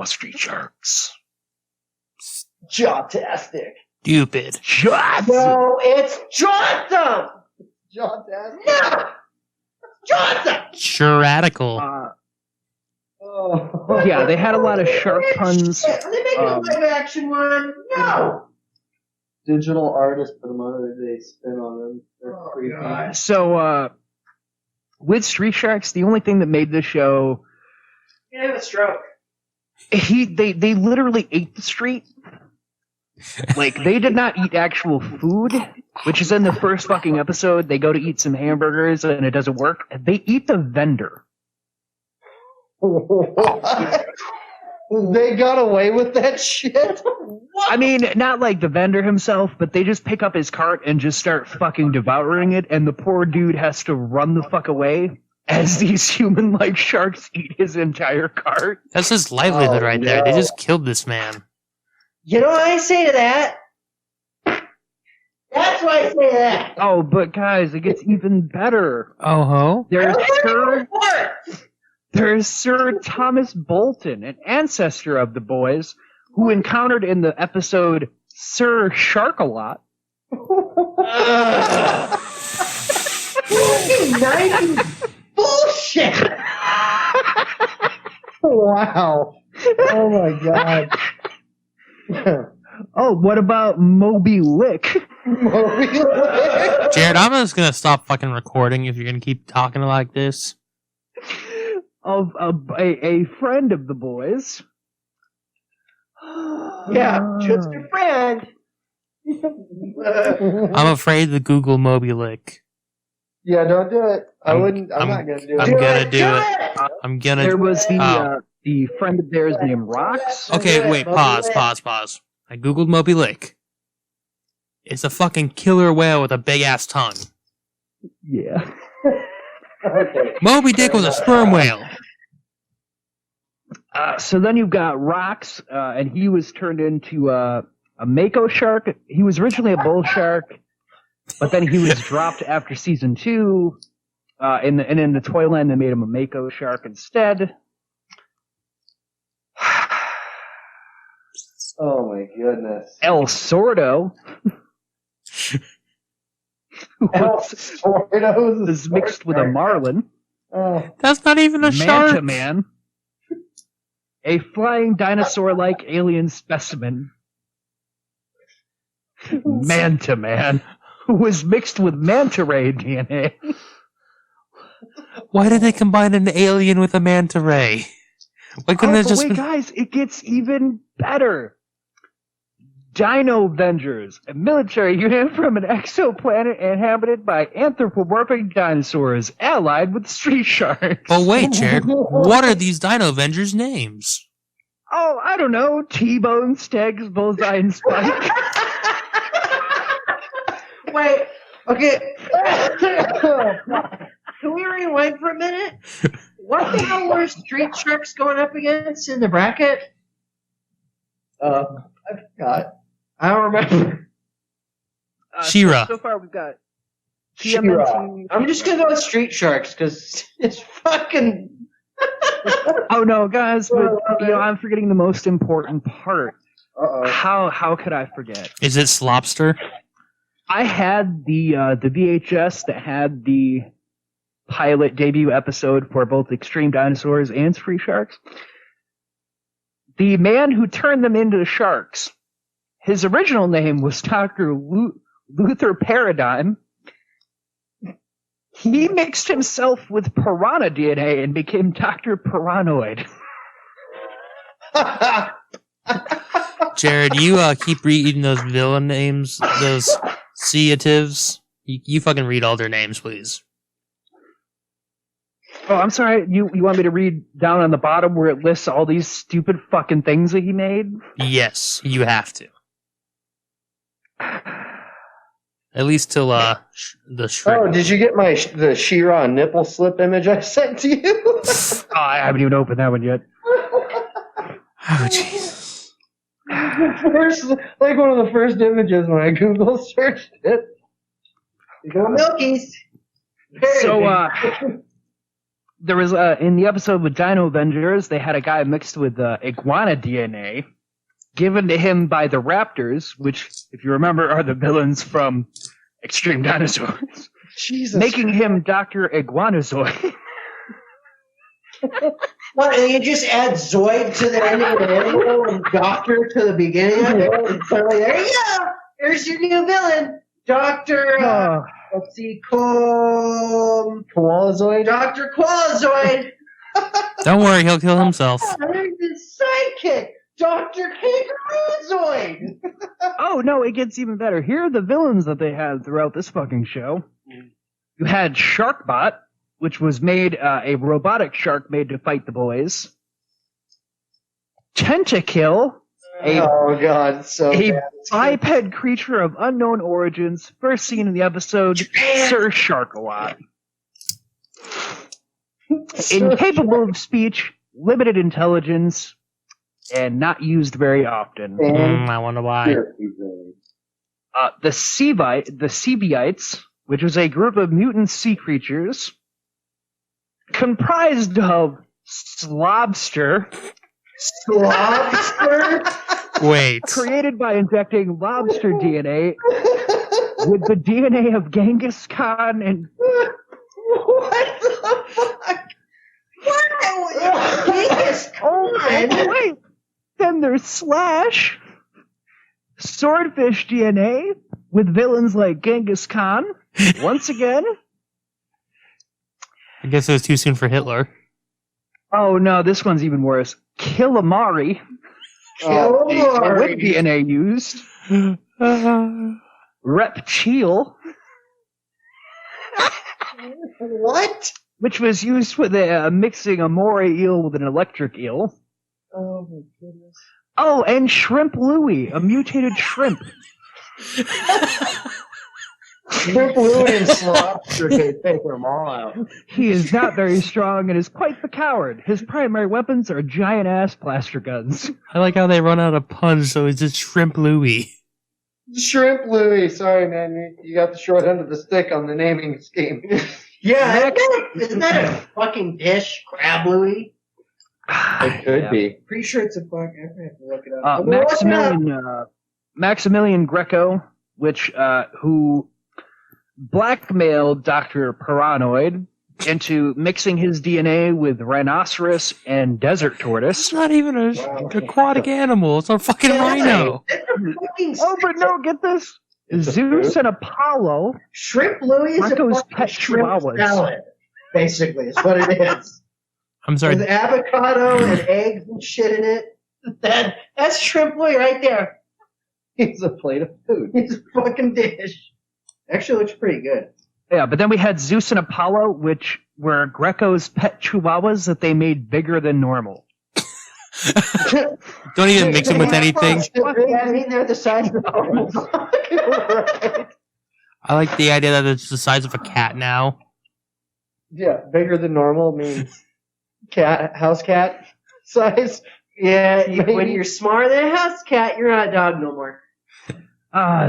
S1: street sharks.
S4: Jawtastic.
S3: Stupid.
S1: Shots!
S2: No, it's Johnson!
S4: Jawtastic.
S2: No! Johnson!
S3: Sure-radical.
S4: Oh.
S1: Yeah, they had a lot of shark puns.
S2: Shit, are they making a live action one? No!
S4: Digital artists put them on, they spin on them. They're creepy.
S2: God.
S1: So, with Street Sharks, the only thing that made this show,
S2: You have a stroke.
S1: they literally ate the street. Like, they did not eat actual food, which is in the first fucking episode. They go to eat some hamburgers and it doesn't work. They eat the vendor.
S4: What? They got away with that shit?
S1: I mean, not like the vendor himself, but they just pick up his cart and just start fucking devouring it, and the poor dude has to run the fuck away as these human-like sharks eat his entire cart.
S3: That's his livelihood right there. They just killed this man.
S2: You know what I say to that? That's why I say that.
S1: Oh, but guys, it gets even better.
S3: Oh ho.
S1: There's Sir Thomas Bolton, an ancestor of the boys, who encountered in the episode Sir Shark-a-Lot.
S2: 90s bullshit!
S4: Wow. Oh my god.
S1: Oh, what about Moby Lick?
S3: Jared, I'm just gonna stop fucking recording if you're gonna keep talking like this.
S1: Of a friend of the boys.
S2: Yeah, just a friend.
S3: I'm afraid to Google Moby Lick.
S4: Yeah, don't do it. I'm
S3: I'm
S4: not gonna do
S3: I'm
S4: it.
S3: gonna do it. I'm gonna.
S1: There was
S3: Oh.
S1: the friend of theirs named Rox.
S3: Okay, wait. Pause. I googled Moby Lick. It's a fucking killer whale with a big ass tongue.
S1: Yeah.
S4: Okay.
S3: Moby Dick was a sperm whale.
S1: So then you've got Rox, and he was turned into a mako shark. He was originally a bull shark, but then he was dropped after season 2. And in the Toyland, they made him a mako shark instead.
S4: Oh my goodness.
S1: El Sordo was mixed with a marlin.
S4: Oh.
S3: That's not even a
S1: Manta
S3: shark.
S1: Man, a flying dinosaur-like alien specimen. Manta Man, who was mixed with manta ray DNA.
S3: Why did they combine an alien with a manta ray? Why couldn't it
S1: But
S3: just
S1: wait,
S3: been...
S1: guys, it gets even better. Dino Vengers, a military unit from an exoplanet inhabited by anthropomorphic dinosaurs, allied with street sharks.
S3: Oh wait, Jared. What are these Dino Avengers names?
S1: Oh, I don't know. T-Bone, Stegs, Bullseye, and Spike.
S2: Wait, okay. Can we rewind for a minute? What the hell were Street Sharks going up against in the bracket?
S4: I forgot.
S2: I don't remember.
S3: She-Ra.
S1: So far, we've got
S4: She-Ra.
S1: TMNT.
S2: I'm just gonna go with Street Sharks because it's fucking.
S1: Oh no, guys! But I'm forgetting the most important part.
S4: Uh-oh.
S1: How could I forget?
S3: Is it Slopster?
S1: I had the VHS that had the pilot debut episode for both Extreme Dinosaurs and Street Sharks. The man who turned them into sharks, his original name was Dr. Luther Paradigm. He mixed himself with piranha DNA and became Dr. Piranoid.
S3: Jared, you keep reading those villain names, those seatives. You fucking read all their names, please.
S1: Oh, I'm sorry. You want me to read down on the bottom where it lists all these stupid fucking things that he made?
S3: Yes, you have to. At least till the shrink.
S4: Oh, did you get the She-Ra nipple slip image I sent to you?
S1: Oh, I haven't even opened that one yet.
S3: Oh, Jesus.
S4: First, like one of the first images when I Google searched it.
S2: You go Milkies.
S1: So, there was, in the episode with Dino Avengers, they had a guy mixed with iguana DNA given to him by the Raptors, which, if you remember, are the villains from Extreme Dinosaurs,
S4: Jesus.
S1: making him Dr. Iguanazoid.
S2: What, and you just add Zoid to the end of the animal and Doctor to the beginning of it? And suddenly, there you go! Here's your new villain, Dr. Let's see,
S4: Koalazoid?
S2: Dr. Koalazoid!
S3: Don't worry, he'll kill himself.
S2: There's his sidekick, Dr. Kangaroozoid!
S1: Oh, no, it gets even better. Here are the villains that they had throughout this fucking show. You had Sharkbot, which was made a robotic shark made to fight the boys. Tentakill,
S4: Oh god, so
S1: a
S4: bad.
S1: biped creature of unknown origins, first seen in the episode Sir Shark-a-Lot. Incapable of speech, limited intelligence, and not used very often.
S3: I wonder why.
S1: The Seabeites, which was a group of mutant sea creatures, comprised of Slobster,
S2: Lobster?
S3: Wait.
S1: created by injecting lobster DNA with the DNA of Genghis Khan and
S2: What the fuck? What? Genghis Khan?
S1: wait. Then there's Slash, swordfish DNA with villains like Genghis Khan. Once again.
S3: I guess it was too soon for Hitler.
S1: Oh no, this one's even worse. Killamari with DNA used. Reptile,
S2: What?
S1: which was used with mixing a moray eel with an electric eel.
S4: Oh my goodness.
S1: Oh, and Shrimp Louie, a mutated shrimp.
S4: Shrimp Louie and Slobster can take them all out.
S1: He is not very strong and is quite the coward. His primary weapons are giant-ass plaster guns.
S3: I like how they run out of puns, so it's just Shrimp Louie.
S4: Shrimp Louie. Sorry, man. You got the short end of the stick on the naming scheme.
S2: Yeah, isn't that a fucking dish? Crab Louie?
S4: It could be.
S2: Pretty sure it's a fuck. I have to look it up. I'm gonna look it up.
S1: Maximilian Greco, who blackmailed Dr. Paranoid into mixing his DNA with rhinoceros and desert tortoise.
S3: It's not even an aquatic animal. It's a fucking rhino.
S1: Oh, but no, get this. Zeus and Apollo.
S2: Shrimp Louie is
S1: Greco's
S2: a
S1: pet
S2: fucking shrimp
S1: chihuahuas.
S2: salad, basically, is what it is.
S3: I'm sorry.
S2: With avocado and eggs and shit in it. That's Shrimp Louie right there.
S4: It's a plate of food.
S2: It's a fucking dish. Actually looks pretty good.
S1: Yeah, but then we had Zeus and Apollo, which were Greco's pet chihuahuas that they made bigger than normal.
S3: Don't even mix them with anything.
S2: Yeah, I mean, they're the size of normal.
S4: Right.
S3: I like the idea that it's the size of a cat now.
S4: Yeah, bigger than normal means house cat size.
S2: Yeah, when you're smarter than a house cat, you're not a dog no more.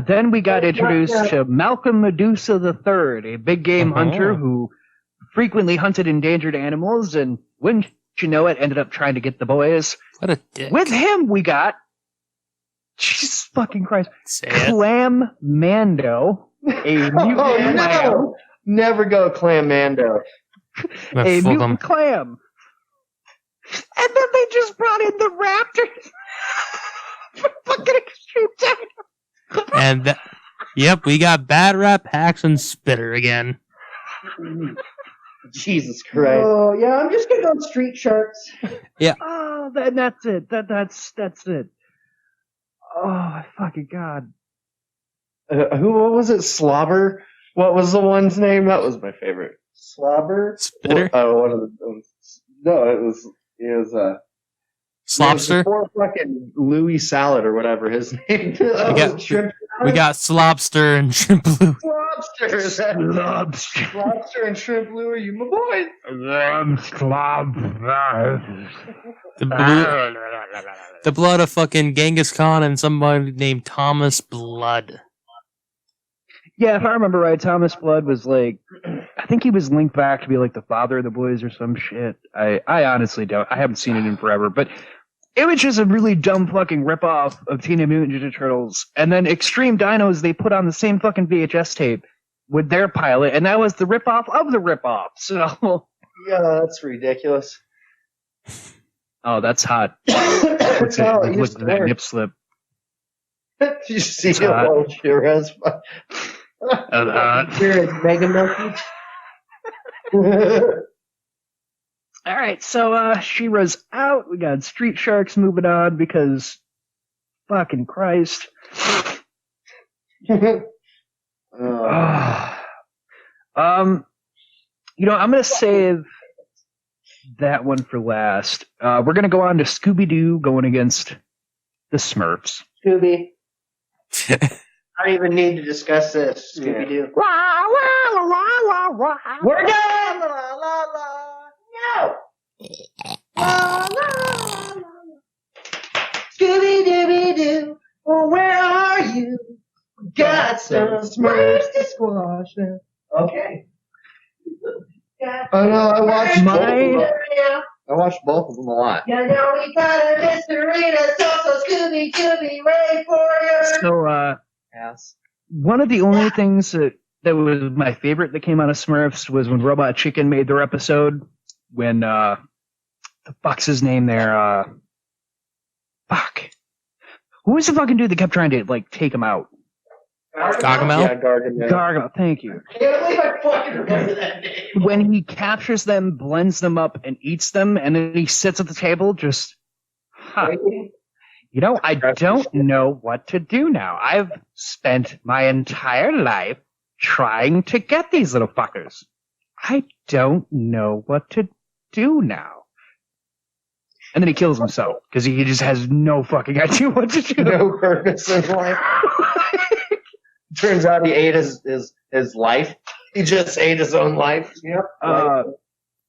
S1: Then we got introduced to Malcolm Medusa III, a big game hunter who frequently hunted endangered animals, and wouldn't you know it, ended up trying to get the boys.
S3: What a dick.
S1: With him, we got, Jesus fucking Christ,
S3: Say it.
S1: Clam Mando, a mutant clam.
S4: No! Never go Clam Mando.
S3: I'm gonna
S1: A
S3: flip
S1: mutant
S3: 'em.
S1: clam. And then they just brought in the raptors. For fucking extreme time.
S3: And yep, we got Bad Rap, Hacks, and Spitter again.
S4: Jesus Christ.
S2: Oh, yeah, I'm just gonna go Street Sharks.
S1: Oh, then that's it. That's it. Oh, my fucking God.
S4: What was it? Slobber? What was the one's name? That was my favorite. Slobber?
S3: Spitter?
S4: One of the. No, it was
S3: Slobster?
S4: Poor fucking Louis Salad or whatever his name is.
S3: We got Slobster and Shrimp Louie.
S4: Lobster. Lobster and Shrimp Louie, you my boys.
S3: The blood of fucking Genghis Khan and somebody named Thomas Blood.
S1: Yeah, if I remember right, Thomas Blood was like, I think he was linked back to be like the father of the boys or some shit. I honestly don't. I haven't seen it in forever, but it was just a really dumb fucking ripoff of Teenage Mutant Ninja Turtles. And then Extreme Dinos, they put on the same fucking VHS tape with their pilot, and that was the ripoff of the ripoff. So,
S4: Yeah, that's ridiculous.
S1: oh, that's hot. What's
S4: how
S1: it?
S4: it
S1: Look
S4: used
S1: at
S4: to
S1: that
S4: work.
S1: nip slip.
S4: You see
S1: It's
S4: it
S1: hot.
S4: while Shiraz.
S1: That's hot.
S2: Here is Mega Milky.
S1: All right, so She-Ra's out. We got Street Sharks moving on because fucking Christ. I'm gonna save that one for last. We're gonna go on to Scooby-Doo going against the Smurfs.
S2: Scooby. I don't even need to discuss this. Scooby-Doo. We're done! La, la, la. No! La, la, la. Scooby-Dooby-Doo, oh, where are you? Got some Smurfs to squash them. Okay.
S4: Oh no, I watched both of them.
S2: Yeah,
S4: I watched both of them a lot.
S2: now we got a mystery that's also Scooby-Dooby, wait for you.
S1: So,
S4: Yes.
S1: one of the only things that was my favorite that came out of Smurfs was when Robot Chicken made their episode when, the fuck's his name there, fuck. Who was the fucking dude that kept trying to, like, take him out?
S3: Gargamel?
S4: Yeah, Gargamel.
S1: Gargamel, thank you.
S2: I can't believe I fucking remember that name.
S1: When he captures them, blends them up, and eats them, and then he sits at the table just, I don't know what to do now. I've spent my entire life trying to get these little fuckers. I don't know what to do now. And then he kills himself, because he just has no fucking idea what to do.
S4: No purpose in life. Turns out he ate his life. He just ate his own life. Yep.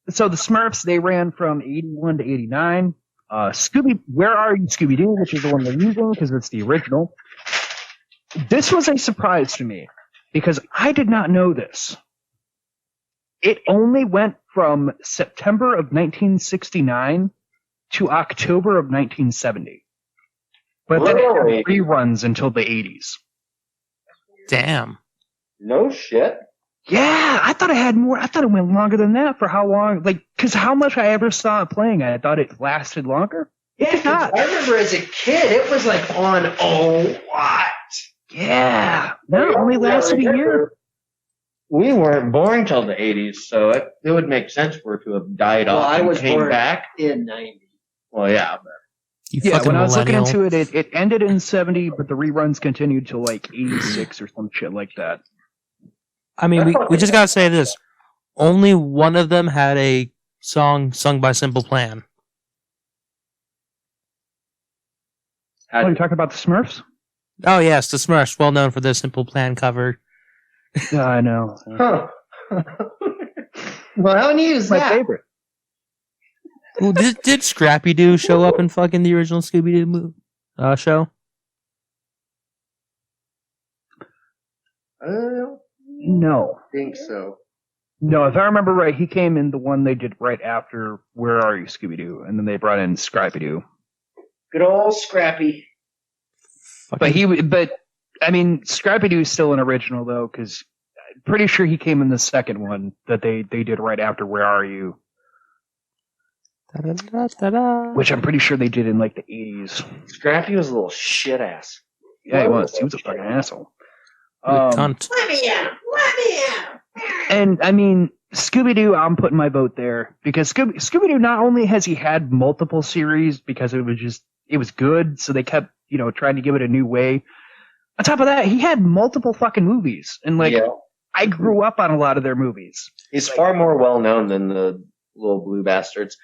S1: So the Smurfs, they ran from 81 to 89. Where Are You, Scooby-Doo, which is the one they're using because it's the original. This was a surprise to me because I did not know this. It only went from September of 1969 to October of 1970. But then it had reruns until the 80s.
S3: Damn.
S4: No shit.
S1: Yeah, I thought it had more. I thought it went longer than that. For how long? Like, because how much I ever saw it playing, I thought it lasted longer.
S2: Yeah, 'cause I remember as a kid, it was like on a lot.
S1: Yeah, no, it only lasted a year.
S4: We weren't born till the 80s, so it would make sense for it to have died
S2: Well,
S4: off
S2: I
S4: and
S2: was
S4: came
S2: born
S4: back.
S2: in 90.
S4: Well, yeah. But
S3: You
S1: Yeah,
S3: fucking
S1: when I was looking
S3: millennial.
S1: into it, it ended in 70, but the reruns continued till like 86 or some shit like that.
S3: I mean, we just gotta say this. Only one of them had a song sung by Simple Plan.
S1: Oh, you're talking about the Smurfs?
S3: Oh yes, the Smurfs, well known for their Simple Plan cover.
S1: Yeah, I know.
S4: Huh. Well, how neat is
S1: My
S4: that?
S1: favorite.
S3: Ooh, did Scrappy Doo show up in fucking the original Scooby Doo show?
S1: No.
S4: think so.
S1: No, if I remember right, he came in the one they did right after Where Are You, Scooby-Doo? And then they brought in Scrappy-Doo.
S2: Good old Scrappy.
S1: But I mean, Scrappy-Doo is still an original, though, because I'm pretty sure he came in the second one that they did right after Where Are You?
S3: Da-da-da-da-da.
S1: Which I'm pretty sure they did in, like, the 80s.
S4: Scrappy was a little shit ass.
S1: Yeah, he was. He was a fucking asshole.
S3: Cunt.
S2: Let me out! Let me out!
S1: And, I mean, Scooby-Doo, I'm putting my vote there. Because Scooby-Doo, not only has he had multiple series, because it was good, so they kept, trying to give it a new way. On top of that, he had multiple fucking movies. And, I grew up on a lot of their movies.
S4: He's far more well known than the little blue bastards.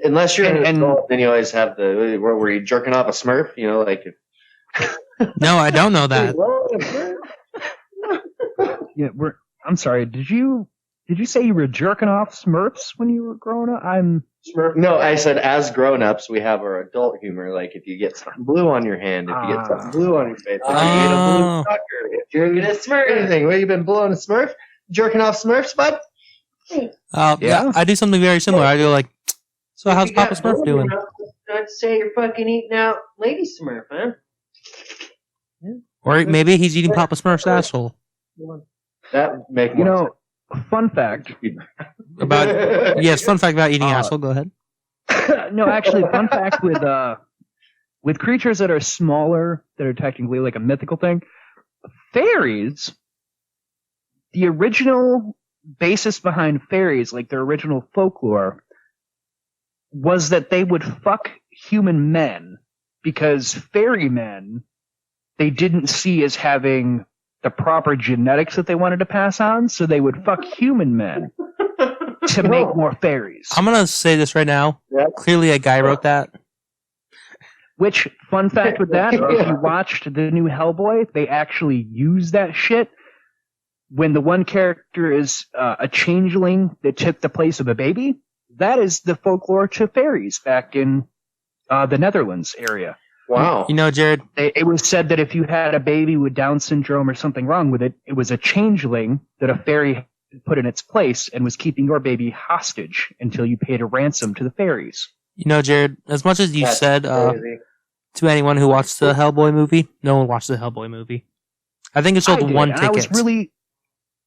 S4: Unless you're an adult, then you always have the where were you jerking off a Smurf?
S3: No, I don't know that.
S1: Yeah, I'm sorry. Did you say you were jerking off Smurfs when you were growing up?
S4: Smurf. No, I said as grown-ups we have our adult humor. Like if you get something blue on your hand, if you get something blue on your face, if you get a blue sucker, if you're gonna Smurf anything. What you been blowing a Smurf? Jerking off Smurfs, bud?
S3: Yeah, I do something very similar. I go like, so how's Papa Smurf doing?
S2: Not to say you're fucking eating out Lady Smurf, huh?
S3: Or maybe he's eating Papa Smurf's asshole.
S4: That make more
S1: fun fact.
S3: Fun fact about eating asshole. Go ahead.
S1: No, actually, fun fact with creatures that are smaller, that are technically like a mythical thing, fairies, the original basis behind fairies, like their original folklore, was that they would fuck human men because fairy men they didn't see as having the proper genetics that they wanted to pass on, so they would fuck human men to make more fairies.
S3: I'm gonna say this right now.
S4: Yep.
S3: Clearly, a guy wrote that.
S1: Which, fun fact with that, if you watched the new Hellboy, they actually use that shit when the one character is a changeling that took the place of a baby. That is the folklore to fairies back in the Netherlands area.
S4: Wow.
S3: Jared.
S1: It was said that if you had a baby with Down syndrome or something wrong with it, it was a changeling that a fairy put in its place and was keeping your baby hostage until you paid a ransom to the fairies.
S3: Jared, as much as you said to anyone who watched the Hellboy movie, no one watched the Hellboy movie. I think it sold one ticket.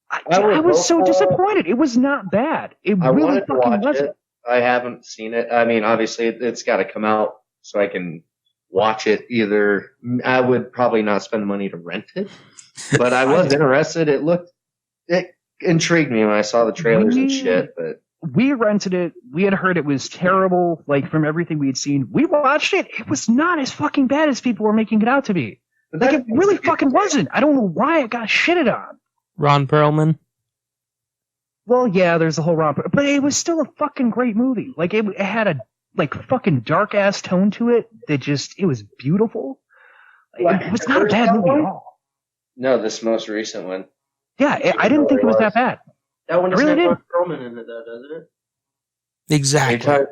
S1: I was so disappointed. It was not bad. I really fucking wasn't.
S4: I haven't seen it. I mean, obviously, it's got to come out so I can watch it. Either I would probably not spend the money to rent it, but I was interested. It intrigued me when I saw the trailers and shit. But
S1: we rented it. We had heard it was terrible. Like from everything we had seen, we watched it. It was not as fucking bad as people were making it out to be. Like it really fucking wasn't. I don't know why it got shitted on. Ron
S3: Perlman.
S1: Well, yeah, there's the whole Ron, but it was still a fucking great movie. Like it had a fucking dark ass tone to it that it was beautiful. It was not a bad movie at all.
S4: No, this most recent one.
S1: Yeah, I didn't think it was that bad.
S2: That one doesn't
S1: really
S2: have
S1: did.
S2: Ron Perlman in it, though, doesn't it?
S3: Exactly.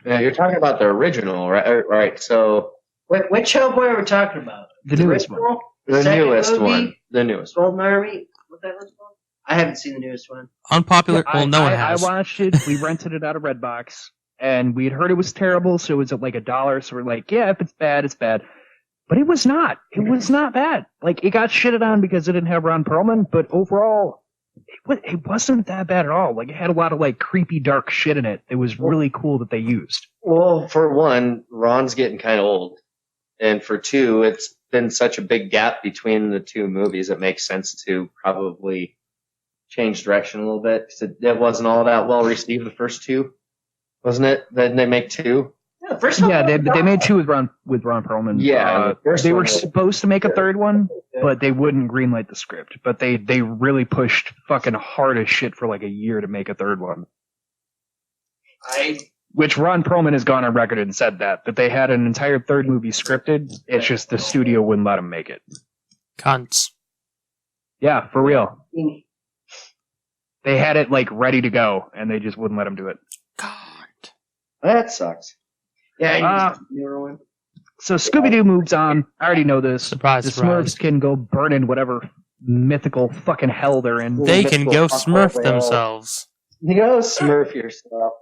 S4: You're talking about the original, right? Right. So
S2: Wait, which Hellboy are we talking about?
S1: The newest one.
S2: original?
S4: the
S2: Second
S4: newest
S2: movie?
S4: one. The newest one.
S2: Golden Army? What that was called? I haven't seen the newest one.
S3: Unpopular.
S1: Yeah,
S3: well, no one
S1: I
S3: has.
S1: watched it. We rented it out of Redbox, and we'd heard it was terrible, so it was at like $1. So we're like, yeah, if it's bad, it's bad. But it was not. It was not bad. Like, it got shitted on because it didn't have Ron Perlman, but overall, it wasn't that bad at all. Like, it had a lot of like creepy, dark shit in it. It was really cool that they used.
S4: Well, for one, Ron's getting kind of old, and for two, it's been such a big gap between the two movies. It makes sense to probably change direction a little bit because it wasn't all that well received the first two, wasn't it? Then they make two.
S2: Yeah, the first one.
S1: Yeah, they made two with Ron Perlman.
S4: Yeah, the first
S1: they
S4: one
S1: were
S4: was-
S1: supposed to make a third one, but they wouldn't greenlight the script. But they really pushed fucking hard as shit for like a year to make a third one. Which Ron Perlman has gone on record and said that they had an entire third movie scripted. It's just the studio wouldn't let them make it.
S3: Cunts.
S1: Yeah, for real. They had it like ready to go, and they just wouldn't let them do it.
S3: God.
S4: That sucks.
S2: Yeah, newer one.
S1: So Scooby-Doo moves on. I already know this.
S3: Surprise,
S1: the
S3: surprise.
S1: Smurfs can go burn in whatever mythical fucking hell they're in.
S3: They can go
S4: Mythical
S3: smurf
S4: fuck
S3: themselves.
S4: You go smurf yourself.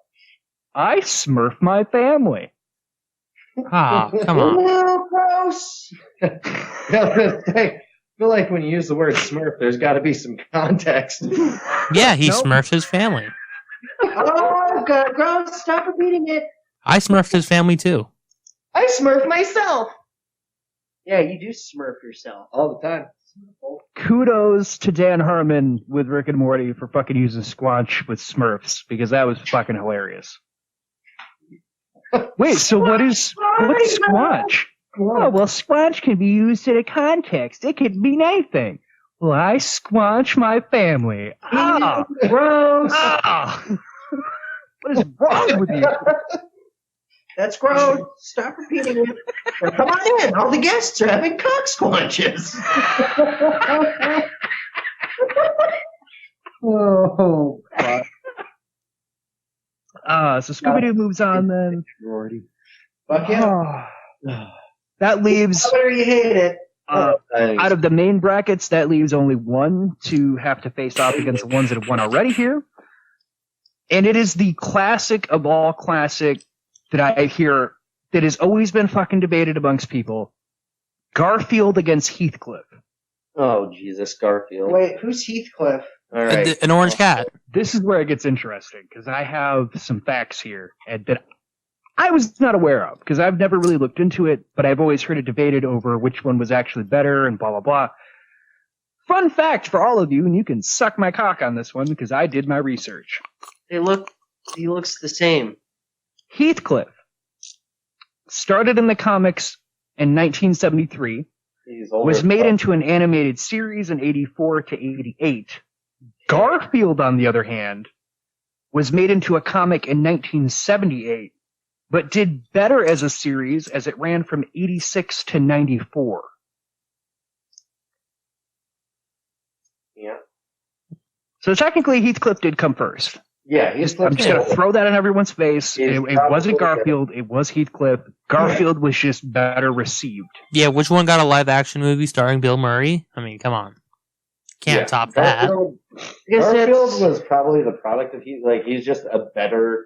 S1: I smurf my family.
S3: Ah, come on.
S4: Oh, gross. I feel like when you use the word smurf, there's got to be some context.
S3: Yeah, he
S1: Nope.
S3: smurfed his family.
S2: Oh, God, gross. Stop repeating it.
S3: I smurfed his family too.
S4: I smurf myself
S2: Yeah, you do smurf yourself.
S4: all the time.
S1: Kudos to Dan Harmon with Rick and Morty for fucking using Squanch with Smurfs, because that was fucking hilarious. Wait, so what's Squanch? Oh, well, Squanch can be used in a context. It could mean anything. Well, I squanch my family. Ah,
S2: Gross.
S1: ah. What is wrong with you?
S2: That's gross. Stop repeating it. Well, come on in. All the guests are having cock squanches.
S4: Oh,
S1: So Scooby-Doo moves on then.
S2: Fuck yeah.
S1: That leaves,
S2: Whether you hate it.
S1: out of the main brackets, that leaves only one to have to face off against the ones that have won already here. And it is the classic of all classic that I hear that has always been fucking debated amongst people. Garfield against Heathcliff.
S4: Oh, Jesus, Garfield.
S2: Wait, who's Heathcliff?
S4: All right.
S3: An orange cat.
S1: This is where it gets interesting, because I have some facts here that I was not aware of, because I've never really looked into it, but I've always heard it debated over which one was actually better and blah, blah, blah. Fun fact for all of you, and you can suck my cock on this one, because I did my research.
S2: He looks the same.
S1: Heathcliff started in the comics in 1973,
S4: He's older
S1: was
S4: than
S1: made
S4: fuck.
S1: into an animated series in 84 to 88. Garfield, on the other hand, was made into a comic in 1978, but did better as a series as it ran from 86 to 94.
S4: Yeah.
S1: So technically, Heathcliff did come first.
S4: Yeah, he's
S1: I'm just going to throw that in everyone's face.
S4: He's
S1: It wasn't
S4: probably
S1: Garfield, it was Heathcliff. Garfield was just better received.
S3: Yeah, which one got a live action movie starring Bill Murray? I mean, come on. Can't top that.
S4: Garfield was probably the product of he's just a better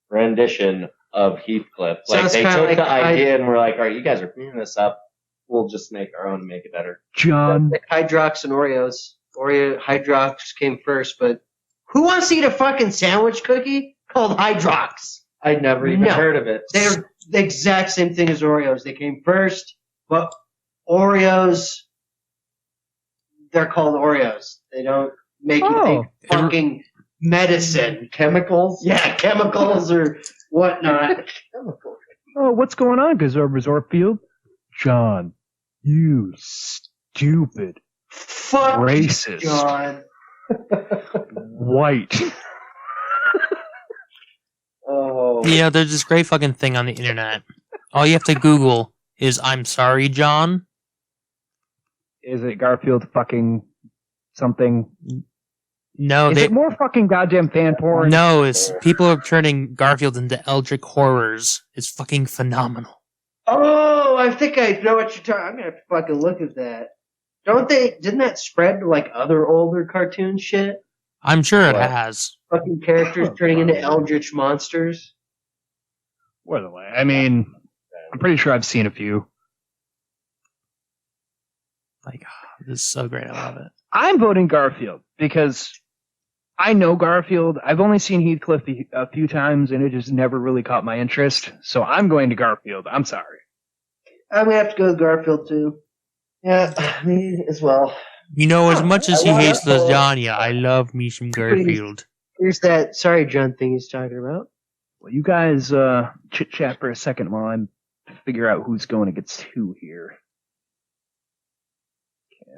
S4: rendition of Heathcliff. Like
S2: Sounds
S4: they
S2: kinda
S4: took
S2: like
S4: the idea and were like, all right, you guys are cleaning this up. We'll just make our own and make it better.
S1: John,
S2: Like Hydrox and Oreos. Hydrox came first, but who wants to eat a fucking sandwich cookie called Hydrox?
S4: I'd never even
S2: No.
S4: heard of it.
S2: They're the exact same thing as Oreos. They came first, but Oreos, they're called Oreos. They don't make you think fucking medicine.
S4: Chemicals?
S2: Yeah, chemicals or whatnot.
S1: oh, what's going on, Gazor Resort Field? John, you stupid,
S2: Fuck
S1: racist,
S2: John.
S1: white.
S4: Oh.
S3: You know, there's this great fucking thing on the internet. All you have to Google is "I'm sorry, John,"
S1: Is it Garfield fucking something?
S3: No,
S1: Is it more fucking goddamn fan porn?
S3: No, it's people are turning Garfield into eldritch horrors. It's fucking phenomenal.
S2: Oh, I think I know what you're talking. I'm gonna have to fucking look at that. Didn't that spread to like other older cartoon shit?
S3: I'm sure it
S2: What?
S3: has.
S2: Fucking characters turning into eldritch monsters.
S1: By the way, I mean, I'm pretty sure I've seen a few.
S3: Like, this is so great. I love it.
S1: I'm voting Garfield because I know Garfield. I've only seen Heathcliff a few times, and it just never really caught my interest. So I'm going to Garfield. I'm sorry.
S2: I'm gonna have to go with Garfield too.
S4: Yeah, me as well.
S3: You know, as much as he
S4: I
S3: hates
S4: wanna-
S3: lasagna, I love me some Garfield.
S2: Here's that sorry John thing he's talking about.
S1: Well, you guys chit chat for a second while I figure out who's going against who here.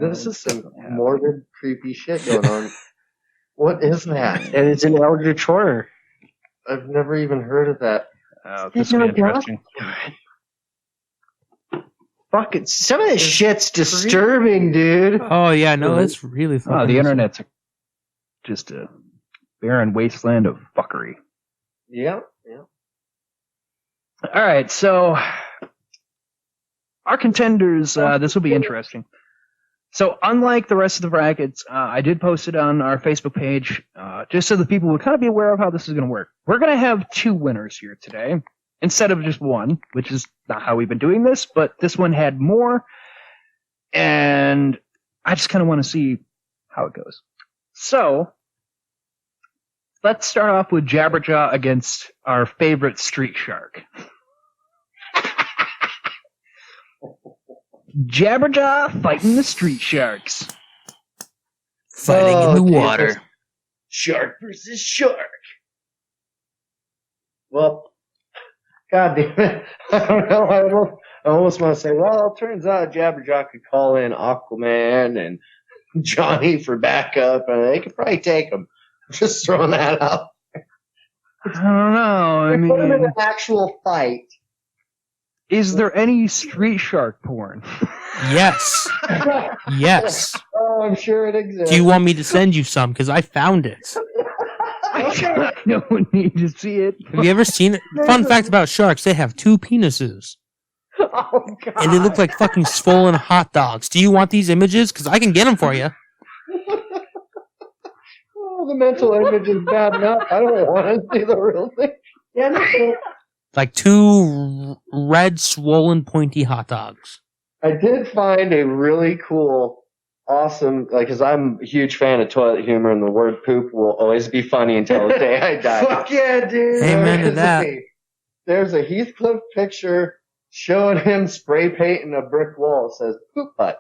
S4: This is some morbid, creepy shit going on. What is that?
S2: And it's an eldritch horror.
S4: I've never even heard of that.
S1: This will be interesting.
S2: Fucking some of this shit's disturbing, dude.
S3: Oh, yeah, no, it's really fucking...
S1: Oh, the internet's just a barren wasteland of fuckery.
S4: Yeah.
S1: All right, so our contenders, this will be interesting. So unlike the rest of the brackets, I did post it on our Facebook page, just so the people would kind of be aware of how this is going to work. We're going to have 2 winners here today, instead of just one, which is not how we've been doing this, but this one had more, and I just kind of want to see how it goes. So, let's start off with Jabberjaw against our favorite Street Shark. Jabberjaw fighting the Street Sharks.
S3: Fighting in the water.
S2: Shark versus shark.
S4: Well, God damn it. I don't know. I almost want to say, well, it turns out Jabberjaw could call in Aquaman and Johnny for backup, and they could probably take him. Just throwing that out.
S1: I don't know. I
S4: Put him in
S1: mean,
S4: an actual fight.
S1: is there any Street Shark porn?
S3: Yes. Yes.
S4: Oh, I'm sure it exists.
S3: Do you want me to send you some? Because I found it.
S1: I don't need to see it.
S3: Have you ever seen it? Fun fact about sharks, they have 2 penises.
S4: Oh, God.
S3: And they look like fucking swollen hot dogs. Do you want these images? Because I can get them for you.
S4: Oh, the mental image is bad enough. I don't want to see the real thing.
S2: Yeah, no,
S3: Like 2 red, swollen, pointy hot dogs.
S4: I did find a really cool, awesome, because I'm a huge fan of toilet humor, and the word poop will always be funny until the day I die.
S2: fuck yeah, dude.
S3: Amen to that.
S4: There's a Heathcliff picture showing him spray painting a brick wall. It says poop hut.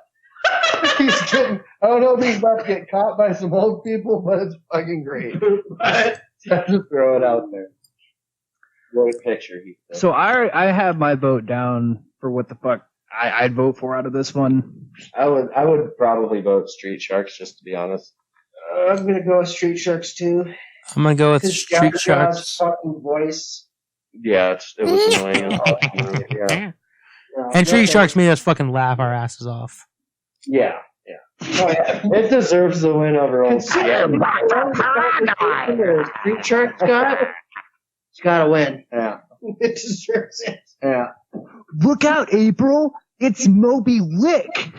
S4: He's getting, I don't know if he's about to get caught by some old people, but it's fucking great. I just throw it out there. Great picture, Heathcliff.
S1: So I have my vote down for what the fuck I'd vote for out of this one.
S4: I would probably vote Street Sharks, just to be honest.
S2: I'm gonna go with Street Sharks too.
S3: I'm going to go with
S2: Because
S3: Street
S2: Jabberjaw's
S3: Sharks.
S2: fucking voice.
S4: Yeah, it was annoying. Yeah.
S3: And Street Sharks made us fucking laugh our asses off.
S4: Yeah. Oh, yeah. It deserves the win over all.
S2: Consider Street Sharks got it. It's gotta win.
S4: Yeah.
S2: It deserves it.
S4: Yeah.
S1: Look out, April! It's Moby Lick!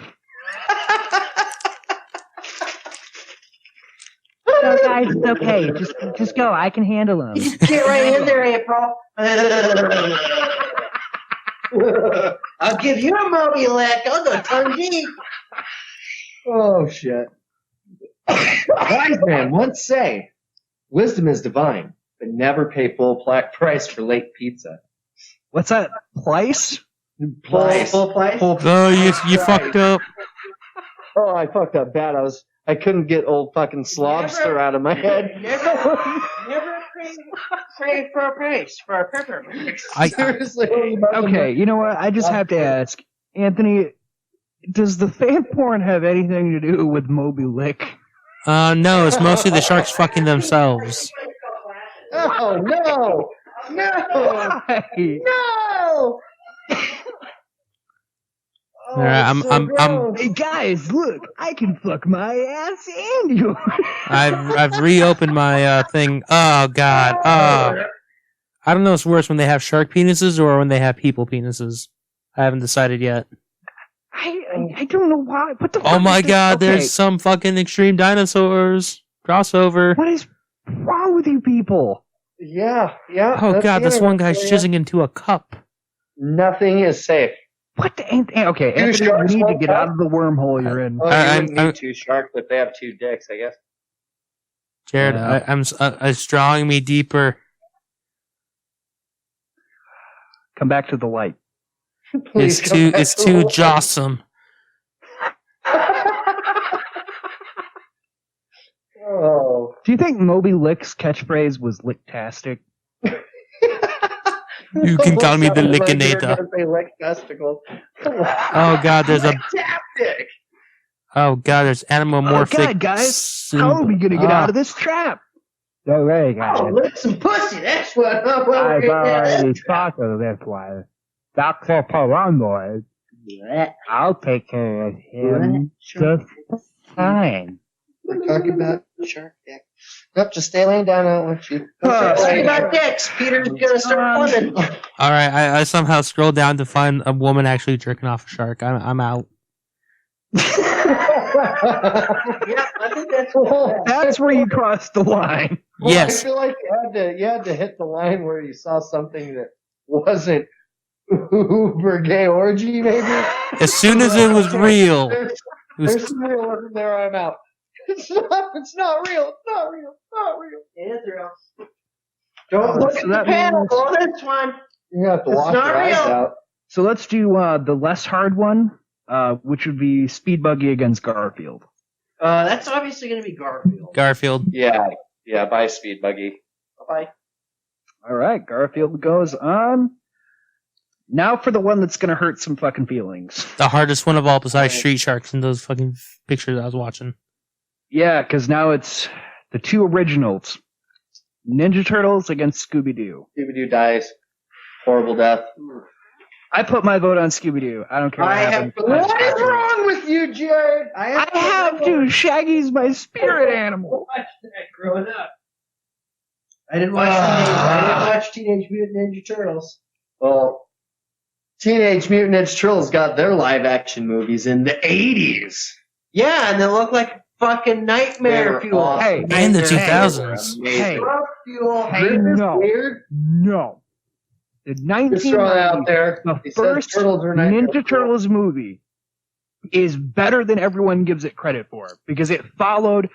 S1: No, guys, it's okay. Just go. I can handle them.
S2: Get right in there, April. I'll give you a Moby Lick. I'll go tongue deep.
S4: Oh shit. Wise man once say, "Wisdom is divine, but never pay full price for late pizza."
S1: What's that? Plice?
S2: Full place.
S3: Oh, you fucked up.
S4: Oh, I fucked up bad. I couldn't get old fucking Slobster out of my head.
S2: Never pay for a price for a pepper.
S4: Seriously.
S1: Okay, you know what? I just have to ask. Anthony, does the fan porn have anything to do with Moby Lick?
S3: No, it's mostly the sharks fucking themselves.
S4: Oh no! No!
S1: Why?
S4: No!
S3: All right, I'm
S1: Hey guys, look! I can fuck my ass and yours.
S3: I've reopened my thing. Oh God. I don't know. It's worse when they have shark penises or when they have people penises. I haven't decided yet.
S1: I don't know why. What the fuck
S3: Oh my
S1: is this?
S3: God!
S1: Okay,
S3: There's some fucking extreme dinosaurs crossover.
S1: what is wrong with you people?
S4: Yeah.
S3: Oh
S4: that's
S3: God!
S4: the
S3: This one
S4: internet
S3: guy's
S4: for you.
S3: jizzing into a cup.
S4: Nothing is safe.
S1: What the? Okay, Anthony,
S4: sharks,
S1: you need to
S4: one
S1: get
S4: cup?
S1: out of the wormhole you're in.
S4: Oh,
S3: I-
S4: you
S3: I'm-
S4: wouldn't need two sharks, but they have two dicks, I guess.
S3: Jared,
S1: Yeah.
S3: it's drawing me deeper.
S1: Come back to the light.
S4: Please
S3: It's
S4: come
S3: too
S4: back
S3: it's
S4: to
S3: too
S4: the-
S3: jawsome.
S4: Oh.
S1: Do you think Moby Lick's catchphrase was licktastic?
S3: You can call me the
S4: Sounds like you're
S3: Lickinator.
S4: gonna say lick testicles.
S3: Oh God, there's a
S4: Fantastic.
S3: there's anamorphic.
S1: Oh God, guys, how are we gonna get out of this trap? All right,
S2: Oh, lick some pussy. That's what I'm over here.
S1: talked to this one. Dr. Paranoid. I'll take care of him just fine.
S4: We're talking about shark dick. Nope, just stay laying down. I don't want you.
S2: Talking about dicks. Peter's gonna start plumbing.
S3: All right, I somehow scrolled down to find a woman actually jerking off a shark. I'm out.
S2: Yeah, I think that's
S1: That's where you crossed the line.
S4: Well,
S3: Yes.
S4: I feel like you had to hit the line where you saw something that wasn't uber gay orgy, maybe.
S3: As soon as it was real,
S4: There's,
S3: it was
S4: there's some real wasn't there. I'm out. It's not real. It's not real. It's not real.
S2: It is real. Don't look
S1: So
S2: at the
S1: that
S2: panel
S1: means-
S2: on this one.
S4: You have to
S2: It's
S4: wash
S2: not
S4: your eyes
S2: real.
S4: out.
S1: So let's do the less hard one, which would be Speed Buggy against Garfield.
S2: That's obviously gonna be Garfield.
S3: Garfield.
S4: Yeah. Buy Speed Buggy.
S2: Bye.
S1: All right, Garfield goes on. Now for the one that's gonna hurt some fucking feelings.
S3: The hardest one of all besides Street Sharks in those fucking pictures I was watching.
S1: Yeah, because now it's the two originals. Ninja Turtles against Scooby-Doo.
S4: Scooby-Doo dies. Horrible death.
S1: I put my vote on Scooby-Doo. I don't care what
S2: I have
S1: happens.
S4: What is wrong with you, Jared?
S1: I have to. Shaggy's my spirit animal.
S2: watched that growing up. I didn't watch Teenage Mutant Ninja Turtles.
S4: Well, Teenage Mutant Ninja Turtles got their live-action movies in the 80s.
S2: Yeah, and they look like fucking nightmare
S4: They were
S2: fuel.
S4: awesome.
S1: Hey,
S3: In the
S1: hey,
S3: 2000s.
S1: Hey,
S2: Drug fuel.
S1: hey,
S4: Isn't this
S1: no,
S4: weird?
S1: no. The
S4: Just throw it out
S1: 1990s,
S4: there.
S1: the
S4: He said
S1: first
S4: turtles are
S1: Ninja Turtles movie is better than everyone gives it credit for because it followed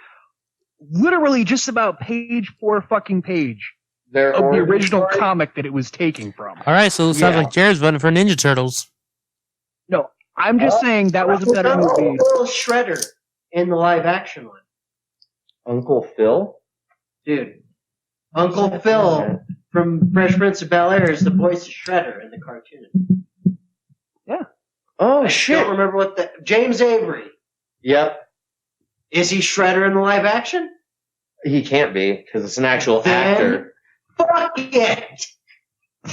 S1: literally just about page for fucking page
S4: Their
S1: of the
S4: origin
S1: original
S4: story?
S1: comic that it was taking from.
S3: All right, so it sounds
S4: Yeah.
S3: like Jared's voting for Ninja Turtles.
S1: No, I'm just saying that was a better movie.
S2: Little Shredder in the live action one.
S4: Uncle Phil?
S2: Dude. Uncle Phil from Fresh Prince of Bel-Air is the voice of Shredder in the cartoon.
S4: Oh,
S2: I
S4: shit.
S2: don't remember what the... James Avery.
S4: Yep.
S2: Is he Shredder in the live action?
S4: He can't be, because it's an actual
S2: Then-
S4: actor.
S2: Fuck it!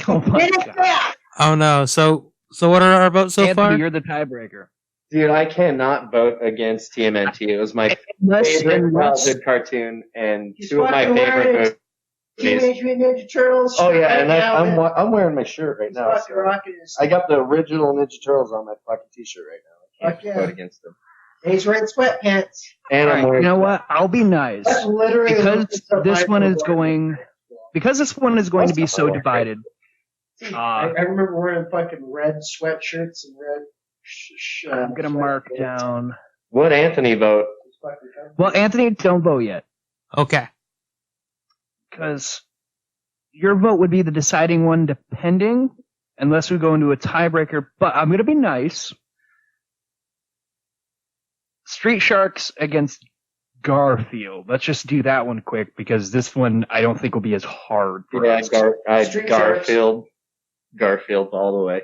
S1: Oh my
S2: Get it
S1: God.
S2: back!
S3: Oh no. So what are our votes so
S1: Anthony,
S3: far?
S1: you're the tiebreaker.
S4: Dude, I cannot vote against TMNT. It was my favorite childhood cartoon and
S2: He's
S4: two of my
S2: fucking
S4: favorite
S2: wearing
S4: movies.
S2: Teenage Mutant Ninja Turtles.
S4: Oh yeah, and
S2: Shredder now,
S4: I'm wearing my shirt right
S2: he's
S4: now.
S2: fucking
S4: So
S2: rocking his...
S4: I got the original Ninja Turtles on my fucking t-shirt right now. I
S2: Fuck
S4: can't
S2: yeah.
S4: vote against them.
S2: He's wearing sweatpants.
S4: And I'm
S1: Alright,
S4: wearing
S1: you know what? I'll be nice.
S2: That's literally
S1: Because this one is going to be so divided.
S2: I remember wearing fucking red sweatshirts and red.
S1: I'm gonna mark down.
S4: Would Anthony vote?
S1: Well, Anthony, don't vote yet
S3: Okay.
S1: because your vote would be the deciding one, depending, unless we go into a tiebreaker. But I'm gonna be nice. Street Sharks against Garfield. Let's just do that one quick because this one I don't think will be as hard for
S4: Yeah,
S1: us.
S2: Street
S4: Garfield. Garfield all the way.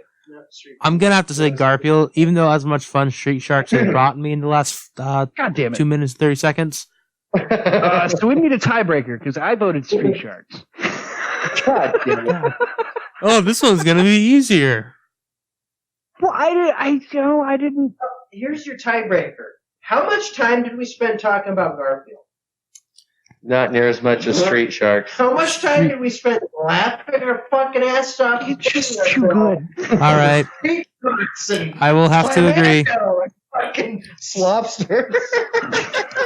S3: I'm gonna have to say Garfield, even though as much fun Street Sharks has brought me in the last
S1: God damn it.
S3: 2 minutes 30 seconds.
S1: So we need a tiebreaker because I voted Street Sharks.
S4: God damn it.
S3: Oh, this one's gonna be easier.
S1: Well, I didn't.
S2: Here's your tiebreaker. How much time did we spend talking about Garfield?
S4: Not near as much as Street Sharks.
S2: How much time did we spend laughing our fucking ass off?
S1: It's just too good.
S3: All right. I will have to agree.
S2: Fucking
S4: Slopsters.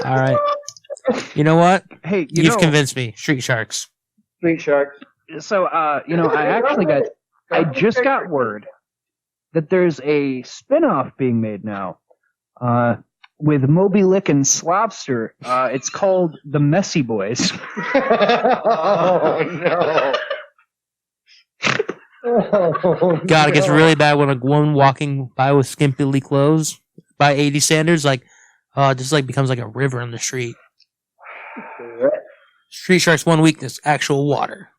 S3: All right. You know what?
S1: Hey,
S3: You've convinced me. Street Sharks.
S4: Street Sharks.
S1: So, I just got word that there's a spin-off being made now, with Moby Lick and Slopster. It's called The Messy Boys.
S4: Oh, no. Oh,
S3: God, it gets really bad when a woman walking by with skimpily clothes by 80 standards, just becomes like a river in the street. Street Sharks' one weakness, actual water.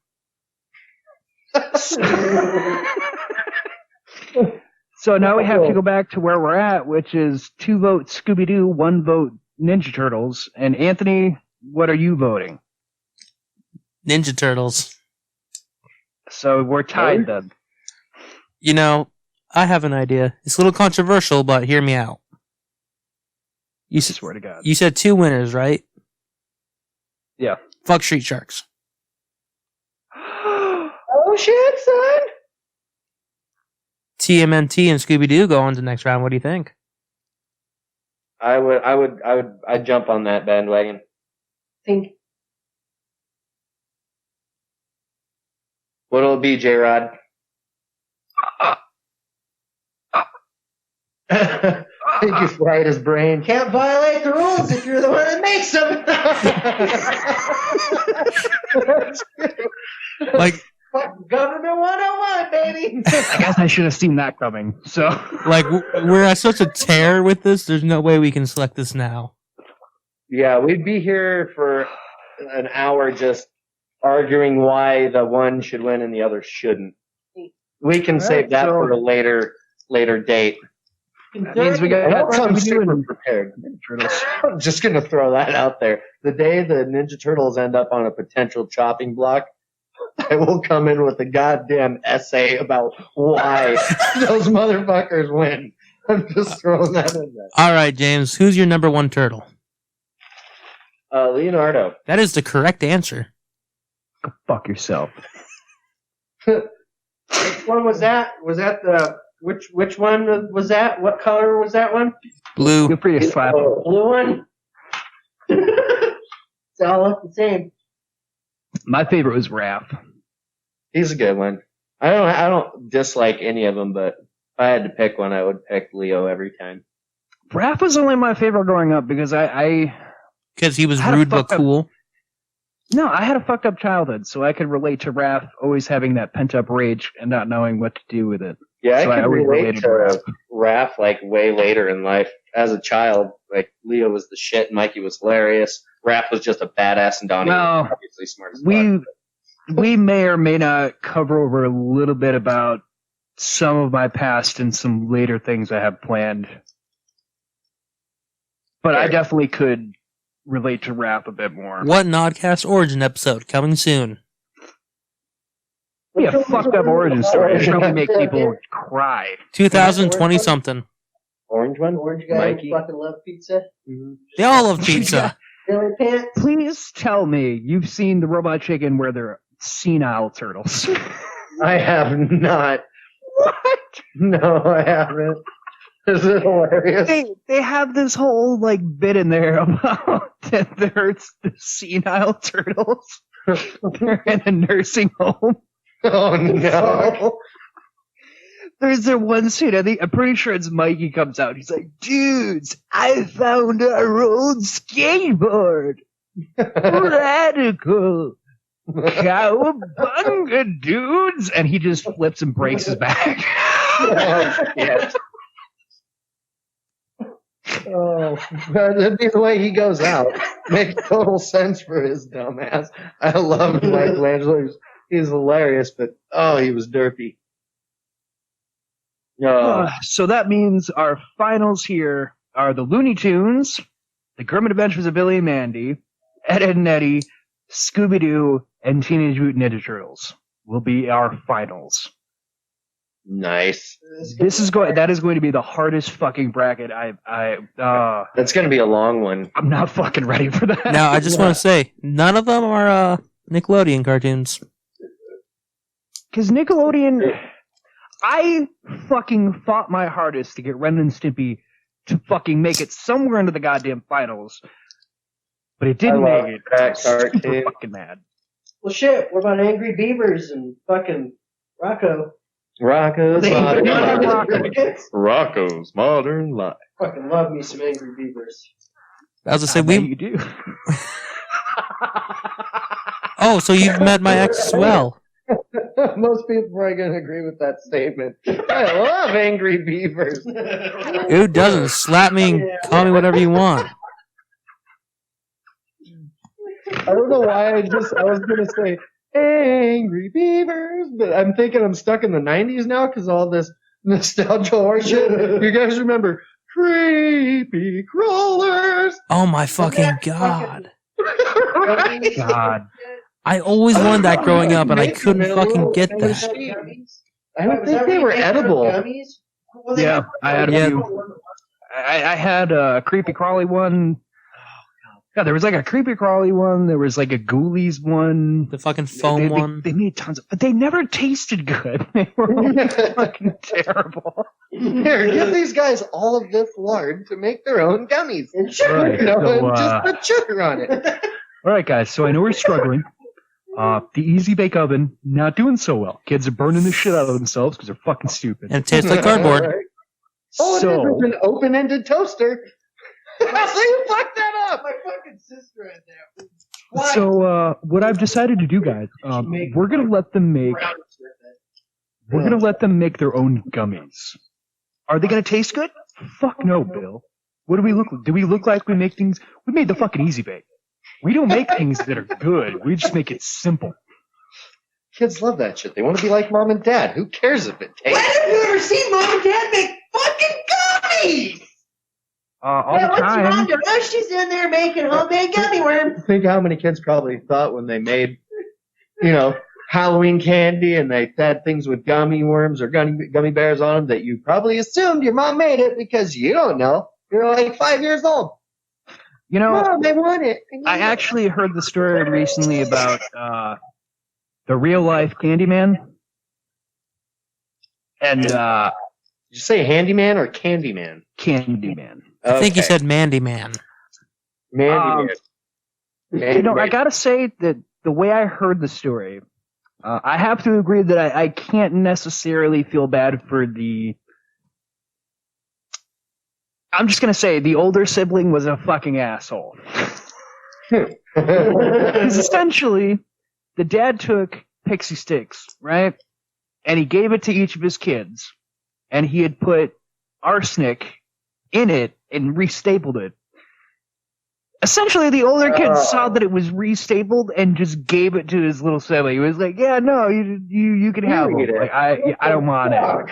S1: So now we have to go back to where we're at, which is 2 votes Scooby-Doo, 1 vote Ninja Turtles. And Anthony, what are you voting?
S3: Ninja Turtles.
S1: So we're tied then.
S3: You know, I have an idea. It's a little controversial, but hear me out.
S1: I swear to God.
S3: You said 2 winners, right?
S1: Yeah.
S3: Fuck Street Sharks.
S4: Oh shit, son!
S3: TMNT and Scooby-Doo go on to the next round. What do you think?
S4: I'd jump on that bandwagon.
S2: think
S4: What'll it be, J-Rod? He just fried his brain.
S2: can't violate the rules if you're the one that makes them.
S3: Like,
S2: Fucking Government 101, baby.
S1: I guess I should have seen that coming. So,
S3: we're at such a tear with this, there's no way we can select this now.
S4: Yeah, we'd be here for an hour just arguing why the one should win and the other shouldn't. We can save that for a later date.
S1: that means we got
S4: I'm
S1: Scooby-Doo
S4: super
S1: and
S4: prepared.
S1: Ninja Turtles.
S4: I'm just gonna throw that out there. The day the Ninja Turtles end up on a potential chopping block, I will come in with a goddamn essay about why those motherfuckers win. I'm just throwing that in there.
S3: All right, James, who's your number 1 turtle?
S4: Leonardo.
S3: That is the correct answer.
S1: Go fuck yourself.
S2: Which one was that? Was that the which one was that? What color was that one?
S3: Blue.
S1: Feel free to slap him.
S2: Blue one. It's all look the same.
S1: My favorite was Raph.
S4: He's a good one. I don't dislike any of them, but if I had to pick one, I would pick Leo every time.
S1: Raph was only my favorite growing up because
S3: Because he was
S1: How the
S3: rude but
S1: fuck up-
S3: cool.
S1: I had a fucked up childhood, so I could relate to Raph always having that pent up rage and not knowing what to do with it.
S4: Yeah,
S1: So
S4: I
S1: I
S4: could
S1: always
S4: relate
S1: related
S4: to
S1: to
S4: Raph like way later in life. As a child, like Leo was the shit, Mikey was hilarious. Raph was just a badass, and Donnie was obviously smart as fuck.
S1: We may or may not cover over a little bit about some of my past and some later things I have planned. But I definitely could relate to Raph a bit more.
S3: What an Oddcast origin episode coming soon.
S1: Be a fucked up origin story. It's probably make people cry.
S3: 2020 something.
S4: Orange one?
S2: Orange guy
S4: Mikey?
S2: who fucking love pizza.
S3: They all love pizza.
S2: Billy Pants.
S1: Please tell me you've seen the Robot Chicken where they're senile turtles.
S4: I have not.
S1: What?
S4: No, I haven't. Is it hilarious?
S1: They have this whole like bit in there about that they're the senile turtles. They're in a nursing home.
S4: Oh no.
S1: There's their one scene. I'm pretty sure it's Mikey comes out. He's like, "Dudes, I found our old skateboard. Radical. Cowabunga, dudes!" And he just flips and breaks his back.
S4: Oh, shit. Oh, that'd be the way he goes out. Makes total sense for his dumb ass. I love Michelangelo. He's hilarious, but he was derpy. No.
S1: So that means our finals here are the Looney Tunes, the Grimmett Adventures of Billy and Mandy, Ed, Edd and Eddy, Scooby-Doo, and Teenage Mutant Ninja Turtles will be our finals.
S4: Nice.
S1: That is going to be the hardest fucking bracket
S4: That's going to be a long one.
S1: I'm not fucking ready for that.
S3: Now, I just want to say, none of them are Nickelodeon cartoons.
S1: Because Nickelodeon, I fucking fought my hardest to get Ren and Stimpy to fucking make it somewhere into the goddamn finals, but it didn't make it.
S4: That
S1: I'm super
S4: cartoon.
S1: fucking mad.
S2: Well, shit. What about Angry Beavers and fucking Rocco?
S4: Rocco's Modern Life.
S2: Fucking love me some Angry Beavers.
S3: I was gonna
S1: I bet
S3: say,
S1: you do.
S3: Oh, so you've met my ex as well.
S4: Most people are going to agree with that statement. I love Angry Beavers.
S3: Who doesn't? Slap me and call me whatever you want.
S4: I don't know why I was going to say Angry Beavers, but I'm thinking I'm stuck in the 90s now because all this nostalgia horseshit. You guys remember Creepy Crawlers?
S3: Oh my fucking god.
S1: God.
S3: I always wanted that growing up, and I couldn't fucking get that.
S4: I don't think they were edible.
S1: Yeah, I had a
S3: Yeah.
S1: few. I had a creepy crawly one. Yeah, there was like a creepy crawly one. There was like a ghoulies one.
S3: The fucking foam one.
S1: They made tons of, but they never tasted good. They were fucking terrible.
S4: Here, give these guys all of this lard to make their own gummies. And sugar,
S1: Right,
S4: you know,
S1: so,
S4: and just put sugar on it.
S1: All right, guys. So I know we're struggling. The Easy Bake Oven not doing so well. Kids are burning the shit out of themselves because they're fucking stupid.
S3: And it tastes like cardboard.
S4: All right. Oh,
S1: So-
S4: it is an open-ended toaster. So you fucked that up.
S2: My fucking sister right there.
S1: So what I've decided to do, guys, we're gonna let them make their own gummies. Are they gonna taste good? Fuck no, Bill. What do we look like? Do we look like we make things? We made the fucking Easy Bake. We don't make things that are good. We just make it simple.
S4: Kids love that shit. They want to be like mom and dad. Who cares if it
S2: When
S4: tastes?
S2: have you ever seen Mom and Dad make fucking gummies?
S1: All the
S2: What's
S1: time.
S2: Rhonda? Oh, she's in there making homemade gummy worms.
S4: Think how many kids probably thought when they made, you know, Halloween candy and they had things with gummy worms or gummy bears on them that you probably assumed your mom made it because you don't know. You're like 5 years old.
S1: You know,
S4: Mom, they want it.
S1: I actually heard the story recently about the real life Candyman. And
S4: Did you say handyman or candyman?
S1: Candyman.
S3: I think you
S4: Okay.
S3: said Mandy Man.
S4: Mandyman.
S1: You know, I gotta say that the way I heard the story, I have to agree that I can't necessarily feel bad for the. I'm just gonna say the older sibling was a fucking asshole. Because essentially, the dad took pixie sticks, right? And he gave it to each of his kids. And he had put arsenic in it and restapled it. Essentially, the older kid saw that it was restapled and just gave it to his little sibling. He was like, "Yeah, no, you can have
S4: You
S1: it.
S4: get it.
S1: Like, I don't want it."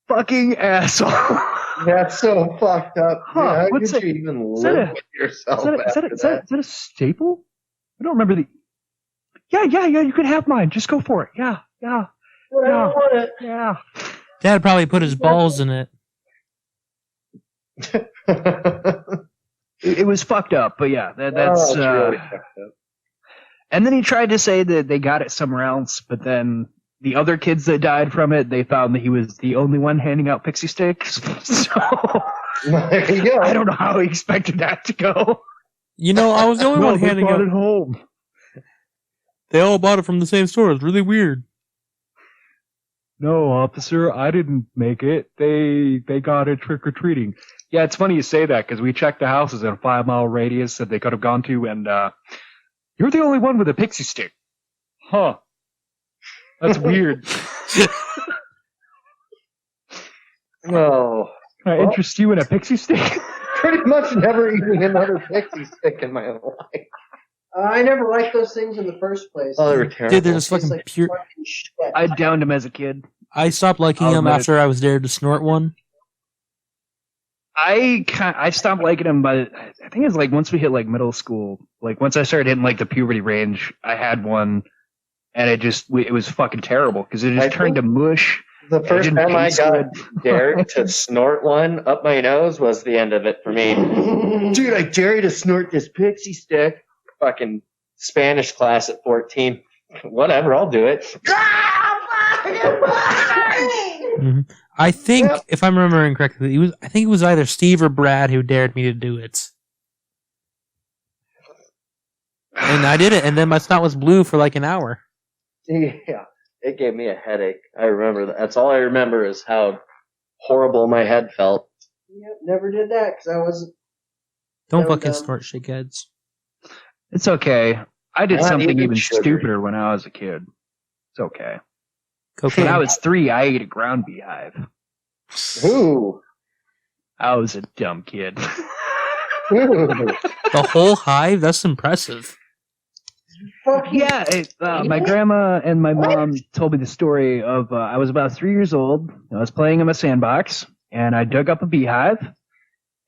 S1: Fucking asshole.
S4: That's so fucked up.
S1: Huh,
S4: How
S1: what's
S4: could
S1: it-
S4: you even
S1: is that
S4: live
S1: a-
S4: with yourself
S1: Is that
S4: after that?
S1: a staple? I don't remember the. Yeah. You can have mine. Just go for it. Yeah.
S2: I don't want it.
S1: Yeah.
S3: Dad probably put his balls in it.
S1: It was fucked up, but yeah, that's.
S4: Oh, it's really fucked up.
S1: And then he tried to say that they got it somewhere else, but then the other kids that died from it, they found that he was the only one handing out pixie sticks. So
S4: There you go.
S1: I don't know how he expected that to go.
S3: You know, I was the only
S1: No,
S3: one
S1: they
S3: handing
S1: brought
S3: out.
S1: it home.
S3: They all bought it from the same store. It's really weird.
S1: No, officer, I didn't make it. They got it trick or treating. Yeah, it's funny you say that because we checked the houses in a 5-mile radius that they could have gone to, and you're the only one with a pixie stick. Huh? That's weird.
S4: No.
S1: Can I interest you in a pixie stick?
S4: Pretty much never eating another pixie stick in my life.
S2: I never liked those things in the first place.
S4: Oh, they were terrible.
S3: Dude, they're just
S2: Tastes
S3: fucking
S2: like
S3: pure.
S2: fucking shit.
S1: I downed him as a kid.
S3: I stopped liking
S1: I'll
S3: them
S1: admit
S3: after I was dared to snort one.
S1: I stopped liking him by, I think it was like once we hit like middle school, like once I started hitting like the puberty range, I had one, and it was fucking terrible because it just turned to mush.
S4: The first
S1: didn't
S4: time I
S1: taste
S4: got
S1: good.
S4: dared to snort one up my nose was the end of it for me. Dude, I dare you to snort this pixie stick. Fucking Spanish class at 14. Whatever, I'll do it.
S3: Mhm. I think, if I'm remembering correctly, I think it was either Steve or Brad who dared me to do it. And I did it, and then my snot was blue for like an hour.
S4: Yeah, it gave me a headache. I remember that. That's all I remember is how horrible my head felt.
S2: Yep, never did that because I wasn't.
S3: Don't
S2: No,
S3: fucking
S2: no.
S3: snort shitheads.
S1: It's okay. I did
S4: Not
S1: something
S4: even
S1: even
S4: sugar.
S1: stupider when I was a kid. It's okay.
S3: Cocaine.
S1: When I was 3, I ate a ground beehive.
S4: Ooh.
S1: I was a dumb kid.
S4: Ooh.
S3: The whole hive? That's impressive.
S1: Yeah, my grandma and my mom told me the story of I was about 3 years old. I was playing in my sandbox, and I dug up a beehive.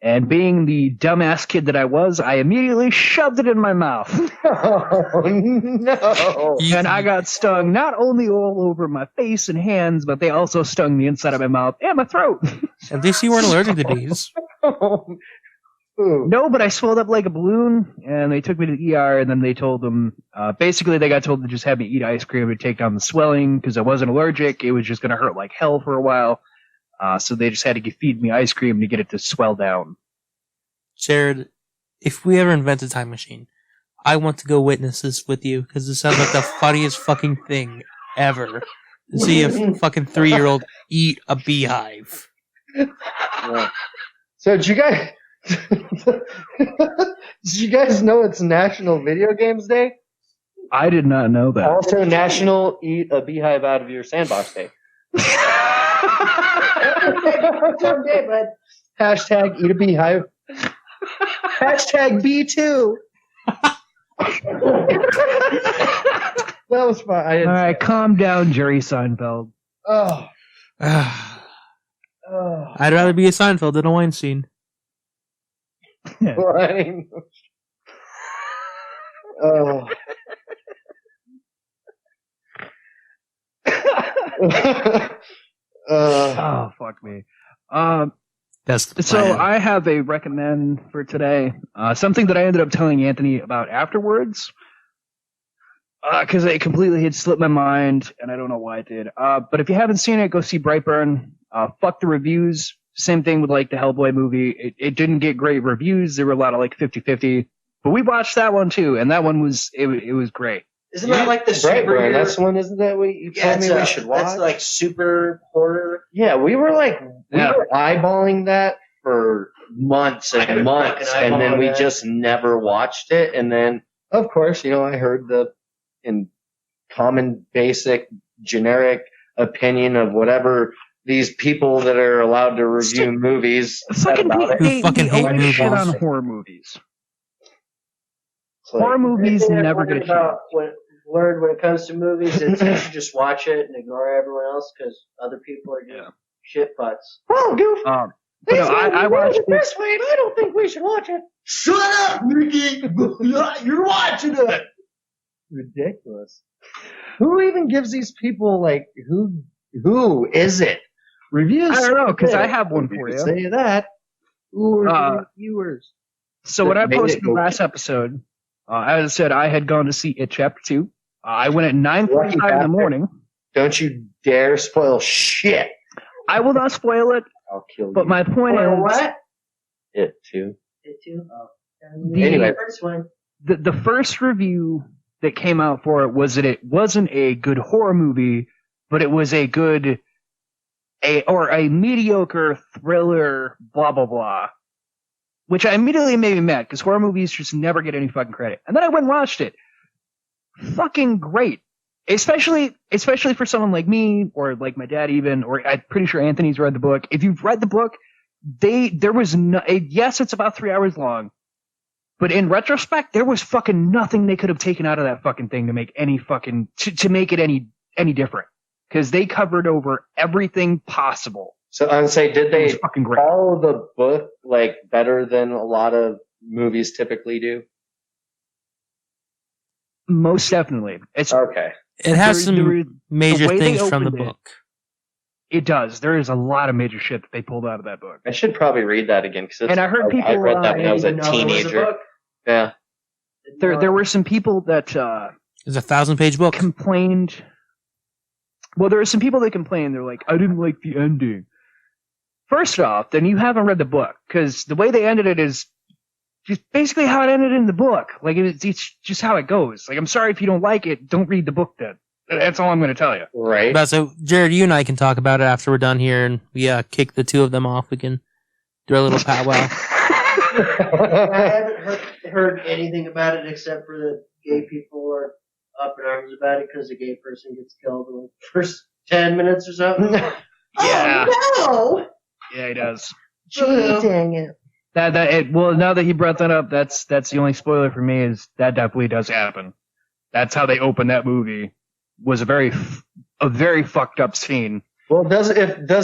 S1: And being the dumbass kid that I was, I immediately shoved it in my mouth.
S4: Oh, no.
S1: And I got stung not only all over my face and hands, but they also stung the inside of my mouth and my throat.
S3: At least you weren't allergic to these.
S4: Ooh.
S1: No, but I swelled up like a balloon, and they took me to the ER, and then they told them, basically they got told to just have me eat ice cream to take down the swelling, because I wasn't allergic. It was just going to hurt like hell for a while. So they just had to feed me ice cream to get it to swell down.
S3: Jared, if we ever invent a time machine, I want to go witness this with you, because it sounds like the funniest fucking thing ever. To see a fucking 3-year-old eat a beehive.
S4: Yeah. So did you guys know it's National Video Games Day?
S1: I did not know that.
S4: Also National Eat a Beehive Out of Your Sandbox Day.
S2: Someday, bud.
S4: Hashtag eat a beehive. Hashtag B2. That was fun. I didn't
S1: All right, calm down, Jerry Seinfeld.
S4: Oh.
S3: I'd
S4: Oh.
S3: rather be a Seinfeld than a Weinstein.
S4: Fine. Oh.
S1: Oh, fuck me.
S3: That's the
S1: So
S3: plan.
S1: I have a recommend for today. Something that I ended up telling Anthony about afterwards. Because it completely had slipped my mind, and I don't know why it did. But if you haven't seen it, go see Brightburn. Fuck the reviews. Same thing with like the Hellboy movie. It didn't get great reviews. There were a lot of like 50-50. But we watched that one too, and that one was it was great.
S2: Isn't that like the
S4: Brightburn,
S2: superhero?
S4: that's the one, isn't that what you told me we should watch?
S2: That's like super horror.
S4: Yeah, we were
S1: Yeah.
S4: eyeballing that for months
S2: I
S4: and
S2: could
S4: months,
S2: fucking
S4: and then
S2: eyeball
S4: we
S2: that.
S4: just never watched it. And then, of course, I heard the in common, basic, generic opinion of whatever these people that are allowed to review movies said
S1: Fucking
S4: about it.
S3: Who fucking hate
S1: always
S3: movies.
S1: shit on horror movies.
S4: It's like,
S1: Horror movies
S2: Everything I've
S1: never get a
S2: learned
S1: chance.
S2: about learned when it comes to movies is you should just watch it and ignore everyone else because other people are just shit butts.
S4: oh, goof.
S1: But no, I watched it.
S4: this way, and I don't think we should watch it.
S2: Shut up, Ricky! You're watching it.
S4: Ridiculous. Who even gives these people who is it? Reviews.
S1: I don't know, 'cause I have one for you.
S4: Say that. Who are the reviewers?
S1: So when I
S4: Made it
S1: posted the
S4: okay.
S1: last episode, as I said, I had gone to see It Chapter 2. I went at 9:45 in the
S4: bastard.
S1: morning.
S4: Don't you dare spoil shit.
S1: I will not spoil it,
S4: I'll kill
S1: but
S4: you.
S1: my point
S2: Well,
S1: is
S2: what?
S4: It too.
S2: It too. Oh.
S4: Anyway.
S2: First one.
S1: the first review that came out for it was that it wasn't a good horror movie, but it was a mediocre thriller, blah, blah, blah. Which I immediately made me mad, because horror movies just never get any fucking credit. And then I went and watched it. Fucking great. Especially for someone like me, or like my dad even, or I'm pretty sure Anthony's read the book. If you've read the book, there was yes, it's about 3 hours long, but in retrospect, there was fucking nothing they could have taken out of that fucking thing to make any fucking, to make it any different. Because they covered over everything possible.
S4: So I would say, did
S1: It
S4: they
S1: was fucking great.
S4: follow the book better than a lot of movies typically do?
S1: Most definitely. It's
S4: Okay.
S3: It has
S1: There- there-
S3: some major
S1: the way they
S3: things from the
S1: opened it-
S3: book.
S1: It does. There is a lot of major shit that they pulled out of that book.
S4: I should probably read that again because
S1: And I heard
S4: I
S1: people,
S4: read that when I was a
S2: didn't know there was a
S4: teenager.
S2: book.
S4: Yeah.
S1: There were some people that
S3: It's a 1,000-page book.
S1: complained. Well, there were some people that complained. They're like, I didn't like the ending. First off, then you haven't read the book, because the way they ended it is just basically how it ended in the book. Like, it's just how it goes. Like, I'm sorry if you don't like it, don't read the book then. That's all I'm going to tell you.
S4: Right.
S3: But so, Jared, you and I can talk about it after we're done here, and we kick the two of them off. We can do our little powwow.
S2: I haven't heard anything about it except for that gay people are up in arms about it because a gay person gets killed in the first 10 minutes or something.
S1: Yeah.
S2: Oh,
S1: Yeah, he does.
S2: no! Dang it.
S1: Well, now that he brought that up, that's the only spoiler for me is that definitely does happen. That's how they open that movie. Was a very fucked up scene.
S4: Well, is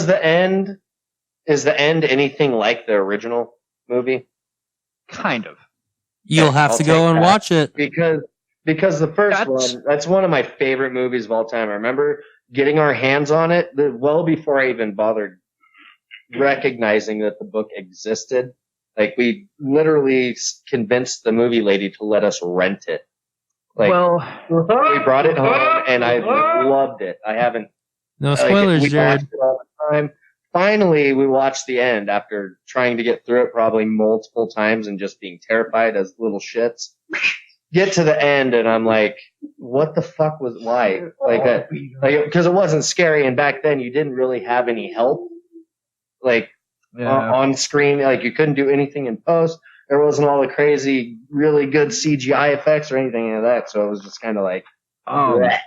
S4: the end anything like the original movie?
S1: Kind of.
S3: You'll have
S4: I'll
S3: to go
S4: take
S3: and
S4: that.
S3: watch it.
S4: Because the first that's one of my favorite movies of all time. I remember getting our hands on it well before I even bothered recognizing that the book existed. Like, we literally convinced the movie lady to let us rent it. Like,
S1: Well,
S4: we brought it home and I loved it. I haven't.
S3: No
S4: Like,
S3: spoilers,
S4: we
S3: Jared.
S4: watched it all the time. Finally, we watched the end after trying to get through it probably multiple times and just being terrified as little shits. Get to the end and I'm like, what the fuck was, why? Like, because it wasn't scary, and back then you didn't really have any help. Like, on screen, like, you couldn't do anything in post. There wasn't all the crazy, really good CGI effects or anything like that, so it was just kind of like, bleh.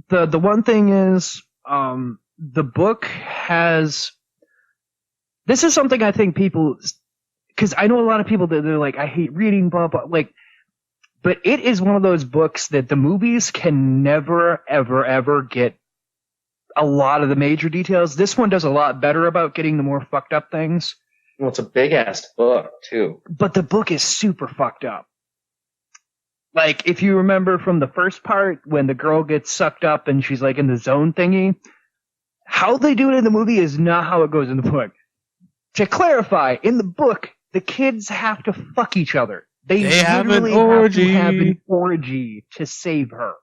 S1: the one thing is, the book has. This is something I think people, because I know a lot of people that they're like, I hate reading, blah blah, like, but it is one of those books that the movies can never ever ever get a lot of the major details. This one does a lot better about getting the more fucked up things.
S4: Well, it's a big ass book too.
S1: But the book is super fucked up. Like, if you remember from the first part, when the girl gets sucked up and she's like in the zone thingy, how they do it in the movie is not how it goes in the book. To clarify, in the book, the kids have to fuck each other. They
S3: have an
S1: literally
S3: orgy.
S1: have to have an orgy to save her.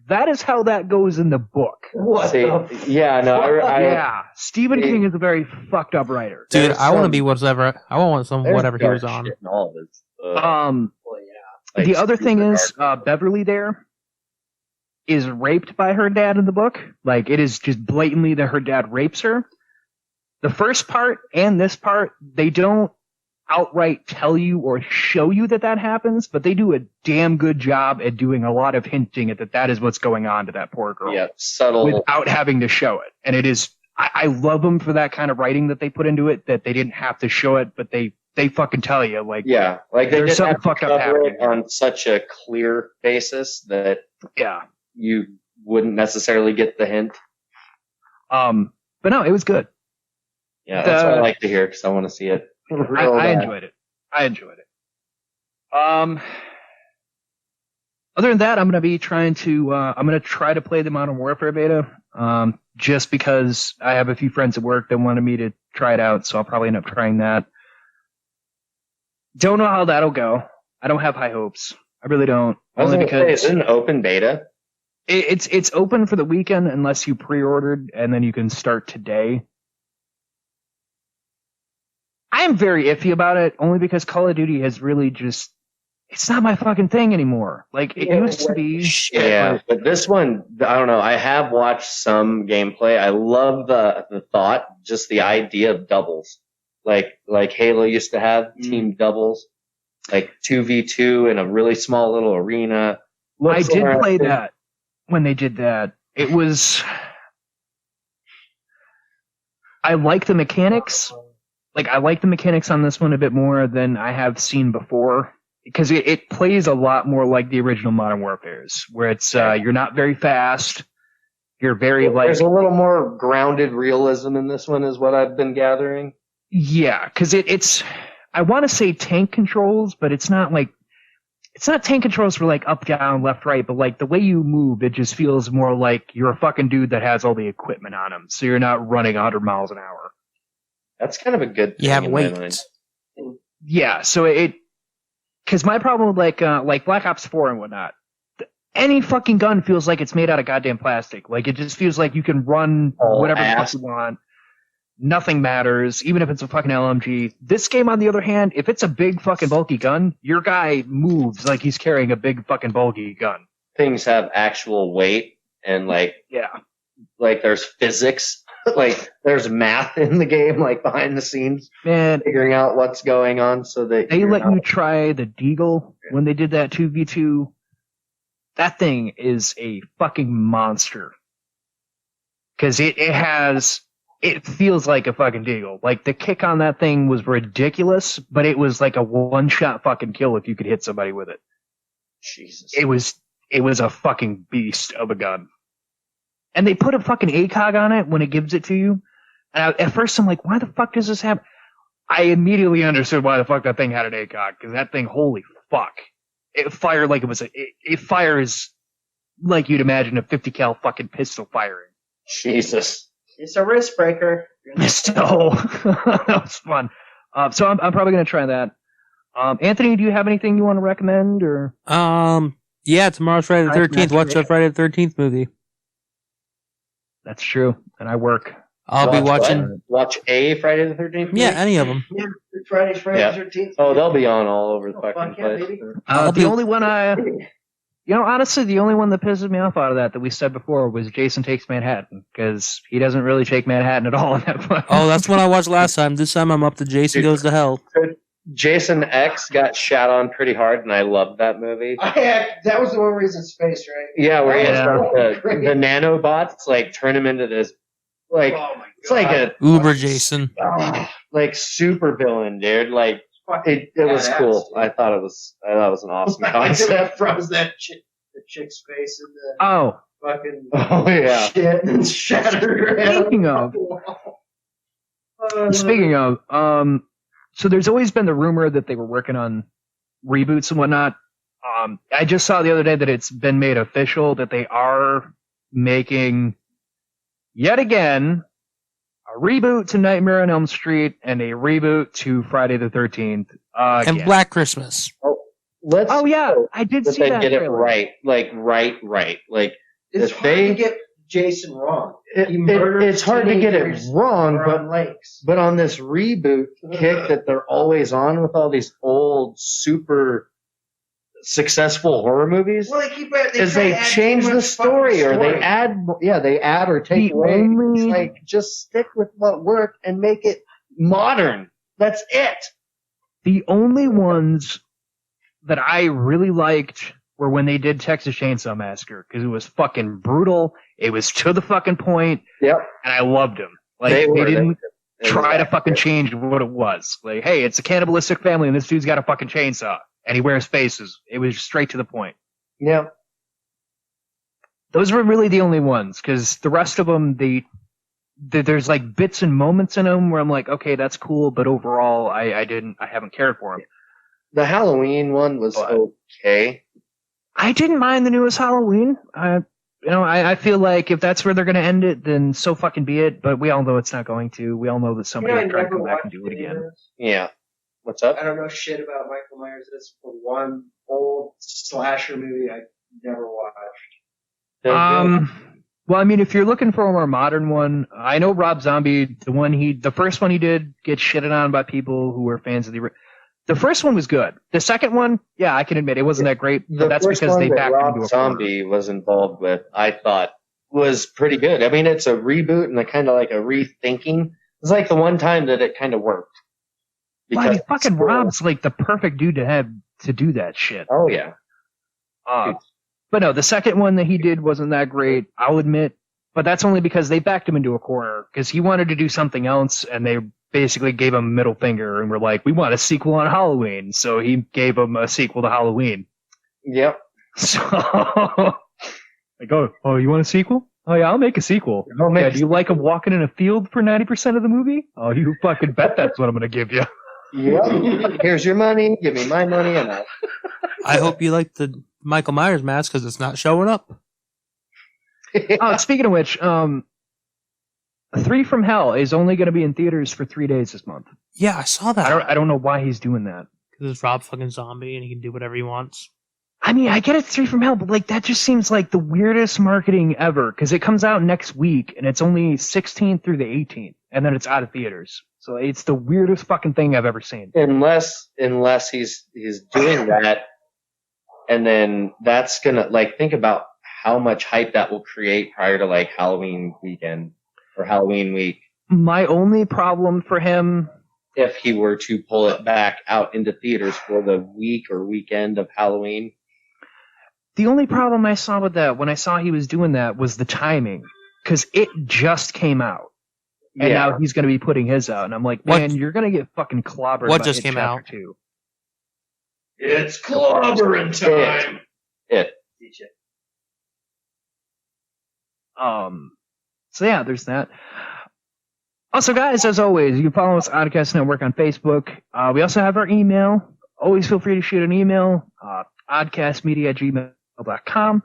S1: That is how that goes in the book.
S4: Yeah, no,
S1: Yeah, Stephen King is a very fucked up writer.
S3: Dude,
S4: There's
S3: I want to
S4: some-
S3: be whatever. I want some
S4: there's
S3: whatever he
S4: dark
S3: was on.
S4: shit in all of his. Like,
S1: The other thing
S4: super
S1: is,
S4: dark.
S1: Beverly there is raped by her dad in the book. Like, it is just blatantly that her dad rapes her. The first part and this part, they don't outright tell you or show you that that happens, but they do a damn good job at doing a lot of hinting at that is what's going on to that poor girl.
S4: Yeah, subtle.
S1: Without having to show it. And it is, I love them for that kind of writing that they put into it, that they didn't have to show it, but they fucking tell you, like,
S4: Yeah, like they
S1: There's
S4: didn't
S1: something
S4: have to
S1: fucked up
S4: cover it
S1: happening.
S4: on such a clear basis that
S1: yeah.
S4: you wouldn't necessarily get the hint.
S1: But no, it was good.
S4: Yeah, that's what I like to hear because I want to see it.
S1: I enjoyed it. Other than that, I'm gonna be trying to. I'm gonna try to play the Modern Warfare beta. Just because I have a few friends at work that wanted me to try it out, so I'll probably end up trying that. Don't know how that'll go. I don't have high hopes. I really don't.
S4: I was
S1: Only
S4: going to say,
S1: because
S4: is it an open beta?
S1: it's open for the weekend unless you pre-ordered, and then you can start today. I am very iffy about it, only because Call of Duty has really just, it's not my fucking thing anymore. Like, it used to be.
S4: Yeah, but this one, I don't know. I have watched some gameplay. I love the thought, just the idea of doubles. Like Halo used to have team doubles, like 2v2 in a really small little arena.
S1: I did play that when they did that. It was, I like the mechanics. Like, I like the mechanics on this one a bit more than I have seen before, because it plays a lot more like the original Modern Warfares, where it's you're not very fast, you're very
S4: There's a little more grounded realism in this one, is what I've been gathering.
S1: Yeah, because it's I want to say tank controls, but it's not like it's not tank controls for like up, down, left, right, but like the way you move, it just feels more like you're a fucking dude that has all the equipment on him. So you're not running 100 miles an hour.
S8: That's kind of a good thing.
S3: You have
S8: in my
S3: weight.
S8: mind.
S1: Yeah. So because my problem with like Black Ops 4 and whatnot, any fucking gun feels like it's made out of goddamn plastic. Like it just feels like you can run whatever the fuck you want. Nothing matters, even if it's a fucking LMG. This game, on the other hand, if it's a big fucking bulky gun, your guy moves like he's carrying a big fucking bulky gun.
S8: Things have actual weight and like there's physics, like there's math in the game, like behind the scenes,
S1: Man,
S8: figuring out what's going on so that
S1: they let you try the Deagle when they did that 2v2. That thing is a fucking monster. Cause it feels like a fucking Deagle. Like, the kick on that thing was ridiculous, but it was like a one-shot fucking kill if you could hit somebody with it.
S8: Jesus.
S1: It was a fucking beast of a gun. And they put a fucking ACOG on it when it gives it to you. And at first I'm like, why the fuck does this happen? I immediately understood why the fuck that thing had an ACOG, because that thing, holy fuck. It fired like it fires like you'd imagine a 50 cal fucking pistol firing.
S8: Jesus.
S2: It's a wrist breaker.
S1: So that was fun. So I'm probably gonna try that. Anthony, do you have anything you want to recommend or?
S3: Yeah, tomorrow's Friday the 13th. Watch the Friday the 13th movie.
S1: That's true, and I work.
S3: I'll be watching.
S8: Watch a Friday the 13th movie?
S3: Yeah, any of them.
S2: Yeah, Friday the 13th.
S8: Oh, they'll be on all over the fucking
S2: fuck yeah,
S8: place.
S2: baby.
S1: The only one honestly, the only one that pisses me off out of that we said before was Jason Takes Manhattan, because he doesn't really take Manhattan at all in that one.
S3: Oh, that's what I watched last time. This time I'm up to Jason Goes to Hell.
S8: Jason X got shot on pretty hard, and I loved that movie.
S2: That was the one where he's in space, right?
S8: Yeah, where he has
S2: Yeah.
S8: the nanobots, like, turn him into this, like,
S2: Oh my God.
S8: it's like a,
S3: Uber Jason.
S8: like, super villain, dude. Like, it was
S2: Badass,
S8: cool.
S2: dude.
S8: I thought it was an awesome
S2: I
S8: concept.
S2: that froze the chick's face in the
S1: Oh,
S2: fucking
S8: Oh, yeah.
S2: shit and shattered her head.
S1: speaking of, so there's always been the rumor that they were working on reboots and whatnot. I just saw the other day that it's been made official that they are making, yet again, a reboot to Nightmare on Elm Street and a reboot to Friday the 13th.
S3: And Black Christmas.
S1: Oh yeah, I did
S8: But
S1: see
S8: they
S1: that
S8: get it
S1: trailer.
S8: right. Like, right. Like,
S2: It's
S8: if
S2: hard to get Jason wrong. He murdered
S8: it's hard to get it
S2: teenagers
S8: wrong,
S2: on lakes.
S8: but on this reboot kick that they're always on with all these old, super successful horror movies,
S2: Well,
S8: is they change the story, or they add or take
S1: The
S8: away.
S1: only-
S8: It's like, just stick with what worked and make it modern. That's it.
S1: The only ones that I really liked were when they did Texas Chainsaw Massacre, because it was fucking brutal. It was to the fucking point.
S8: Yep.
S1: And I loved them. Like,
S8: They
S1: they
S8: were.
S1: didn't
S8: They
S1: try
S8: were
S1: to fucking change what it was. Like, hey, it's a cannibalistic family and this dude's got a fucking chainsaw and he wears faces. It was straight to the point.
S8: Yeah.
S1: Those were really the only ones, because the rest of them, there's like bits and moments in them where I'm like, okay, that's cool, but overall, I haven't cared for them.
S8: The Halloween one was okay.
S1: I didn't mind the newest Halloween. I feel like if that's where they're going to end it, then so fucking be it. But we all know it's not going to. We all know that somebody will try to come back and do it again.
S8: Yeah. What's up?
S2: I don't know shit about Michael Myers. That's the one old slasher movie I never watched.
S1: Well, I mean, if you're looking for a more modern one, I know Rob Zombie, the first one he did get shitted on by people who were fans of the first one was good. The second one, yeah, I can admit it wasn't that great. But that's because they backed
S8: Rob
S1: into a
S8: Zombie was involved with, I thought, was pretty good. I mean, it's a reboot and a kind of like a rethinking. It's like the one time that it kind of worked.
S1: Well, I mean, fucking Rob's like the perfect dude to have to do that shit.
S8: Oh yeah.
S1: But no, the second one that he did wasn't that great, I'll admit. But that's only because they backed him into a corner, because he wanted to do something else, and they basically gave him a middle finger and were like, we want a sequel on Halloween. So he gave him a sequel to Halloween.
S8: Yep.
S1: So, like, oh, you want a sequel? Oh yeah, I'll make a sequel. Yeah, do you like him walking in a field for 90% of the movie? Oh, you fucking bet that's what I'm gonna give you.
S8: Yep. Here's your money. Give me my money, and
S3: I hope you like the Michael Myers mask because it's not showing up.
S1: Oh, speaking of which, 3 from Hell is only going to be in theaters for 3 days this month.
S3: Yeah, I saw that.
S1: I don't know why he's doing that.
S3: Because it's Rob fucking Zombie and he can do whatever he wants.
S1: I mean, I get it's 3 from Hell, but like that just seems like the weirdest marketing ever. Because it comes out next week and it's only 16th through the 18th, and then it's out of theaters. So it's the weirdest fucking thing I've ever seen.
S8: unless he's doing that, and then that's gonna think about how much hype that will create prior to like Halloween weekend or Halloween week.
S1: My only problem for him,
S8: If he were to pull it back out into theaters for the week or weekend of Halloween.
S1: the only problem I saw with that when I saw he was doing that was the timing. Because it just came out. And now he's going to be putting his out. And I'm like, man, you're going to get fucking clobbered.
S3: What
S1: by
S3: just
S1: It
S3: came
S1: Chapter
S3: out?
S1: 2.
S5: It's clobbering time.
S1: So yeah, there's that. Also, guys, as always, you can follow us Oddcast Network on Facebook. We also have our email. Always feel free to shoot an email, oddcastmedia@gmail.com.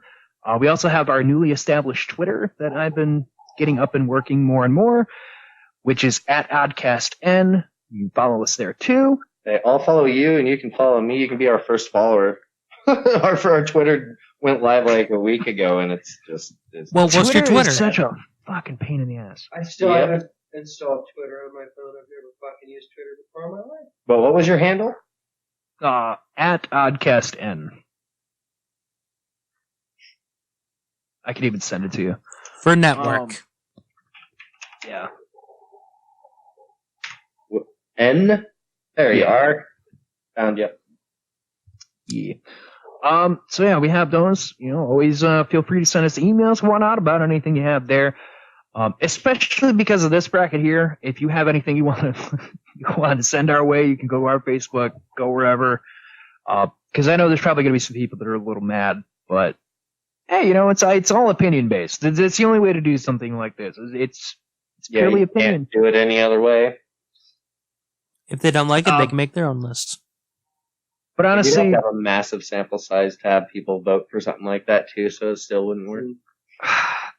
S1: We also have our newly established Twitter that I've been getting up and working more and more, which is @OddcastN. You can follow us there too.
S8: Hey, I'll follow you, and you can follow me. You can be our first follower. our Twitter went live like a week ago, and it's
S3: Well, what's your Twitter?
S1: Is such a fucking pain in the ass.
S2: I still haven't installed Twitter on my phone. I've never fucking used Twitter before in my life.
S8: But what was your handle?
S1: @OddcastN. I could even send it to you.
S3: For network.
S1: Yeah.
S8: N? There you are. Found you.
S1: Yeah. So yeah, we have those. Always feel free to send us emails and whatnot about anything you have there. Especially because of this bracket here. If you have anything you want to send our way, you can go to our Facebook, go wherever. Because I know there's probably going to be some people that are a little mad, but hey, it's all opinion based. It's the only way to do something like this. It's purely opinion.
S8: Can't do it any other way.
S3: If they don't like it, they can make their own list.
S1: But honestly,
S8: you'd have to have a massive sample size to have people vote for something like that too, so it still wouldn't work.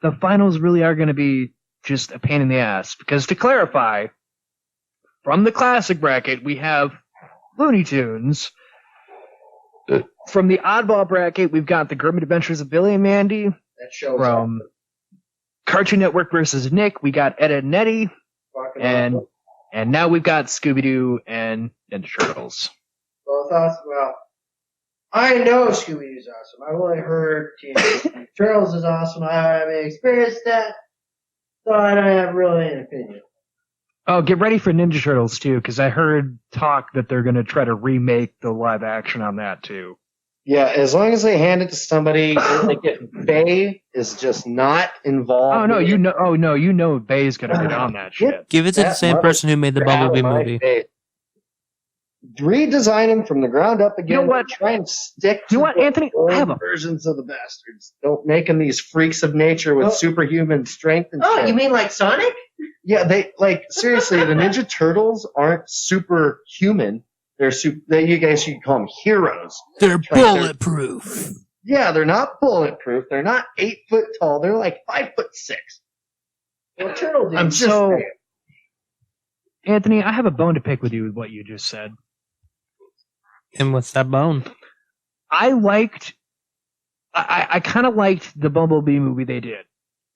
S1: The finals really are going to be just a pain in the ass. Because to clarify, from the classic bracket, we have Looney Tunes. From the oddball bracket, we've got the Grim Adventures of Billy and Mandy.
S2: That shows
S1: From Cartoon Network versus Nick, we got Ed and Nettie. And now we've got Scooby-Doo and Ninja Turtles.
S2: Both awesome. Well, I know Scooby-Doo's awesome. I've only heard Teenage Mutant Ninja Turtles is awesome. I haven't experienced that, so I don't have really an opinion.
S1: Oh, get ready for Ninja Turtles, too, because I heard talk that they're going to try to remake the live action on that, too.
S8: Yeah, as long as they hand it to somebody, like if Bay is just not involved.
S1: Oh, no, Bay's going to get on that shit.
S3: Give it to the same person who made the Bumblebee movie.
S8: Redesign them from the ground up again.
S1: You know what?
S8: Try and stick to
S1: Anthony? I have
S8: versions of the bastards. Don't make them these freaks of nature with superhuman strength and shit.
S2: You mean like Sonic?
S8: Yeah, seriously, the Ninja Turtles aren't superhuman. They're you guys should call them heroes.
S3: They're bulletproof.
S8: Yeah, they're not bulletproof. They're not 8 foot tall. They're like 5'6".
S2: Well, Turtle
S1: I'm so Anthony, I have a bone to pick with you with what you just said.
S3: And what's that bone?
S1: I kind of liked the Bumblebee movie they did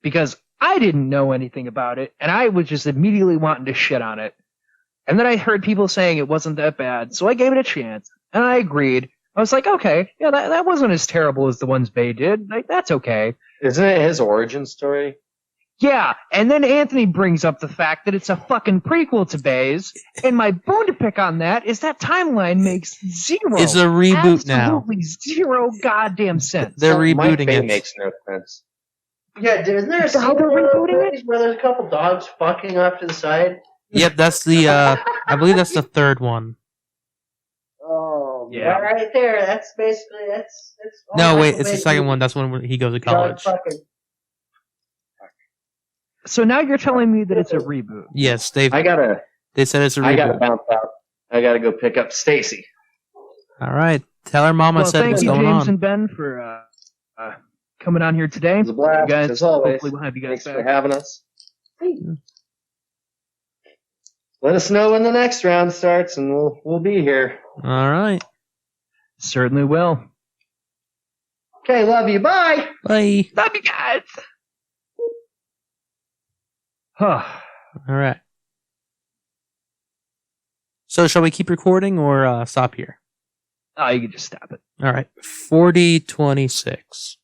S1: because I didn't know anything about it, and I was just immediately wanting to shit on it. And then I heard people saying it wasn't that bad, so I gave it a chance, and I agreed. I was like, okay, yeah, that wasn't as terrible as the ones Bay did. Like, that's okay.
S8: Isn't it his origin story?
S1: Yeah, and then Anthony brings up the fact that it's a fucking prequel to Bay's, and my bone to pick on that is that timeline makes zero.
S3: It's a reboot now.
S1: Absolutely zero goddamn sense.
S3: They're rebooting
S8: Mike Bay
S3: it.
S8: makes no sense.
S2: Yeah, isn't there a scene where there's a couple dogs fucking off to the side?
S3: Yep, that's the, I believe that's the third one.
S2: Oh,
S1: yeah.
S2: Right there. That's basically, that's
S3: No, wait, it's the second one. That's when he goes to college.
S1: So now you're telling me that it's a reboot.
S3: Yes,
S8: they said it's a reboot.
S3: I gotta
S8: bounce out. I gotta go pick up Stacy.
S3: All right. Tell her mama
S1: Well,
S3: said
S1: thank
S3: what's
S1: you,
S3: going
S1: James
S3: on.
S1: and Ben, for coming on here today.
S8: It was a blast,
S1: You guys,
S8: as always.
S1: hopefully we'll have you guys
S8: Thanks
S1: back.
S8: for having us. Let us know when the next round starts, and we'll be here.
S3: All right.
S1: Certainly will.
S8: Okay, love you. Bye.
S3: Bye.
S1: Love you guys. Huh.
S3: All right. So shall we keep recording or stop here?
S1: Oh, you can just stop it.
S3: All right. 40:26.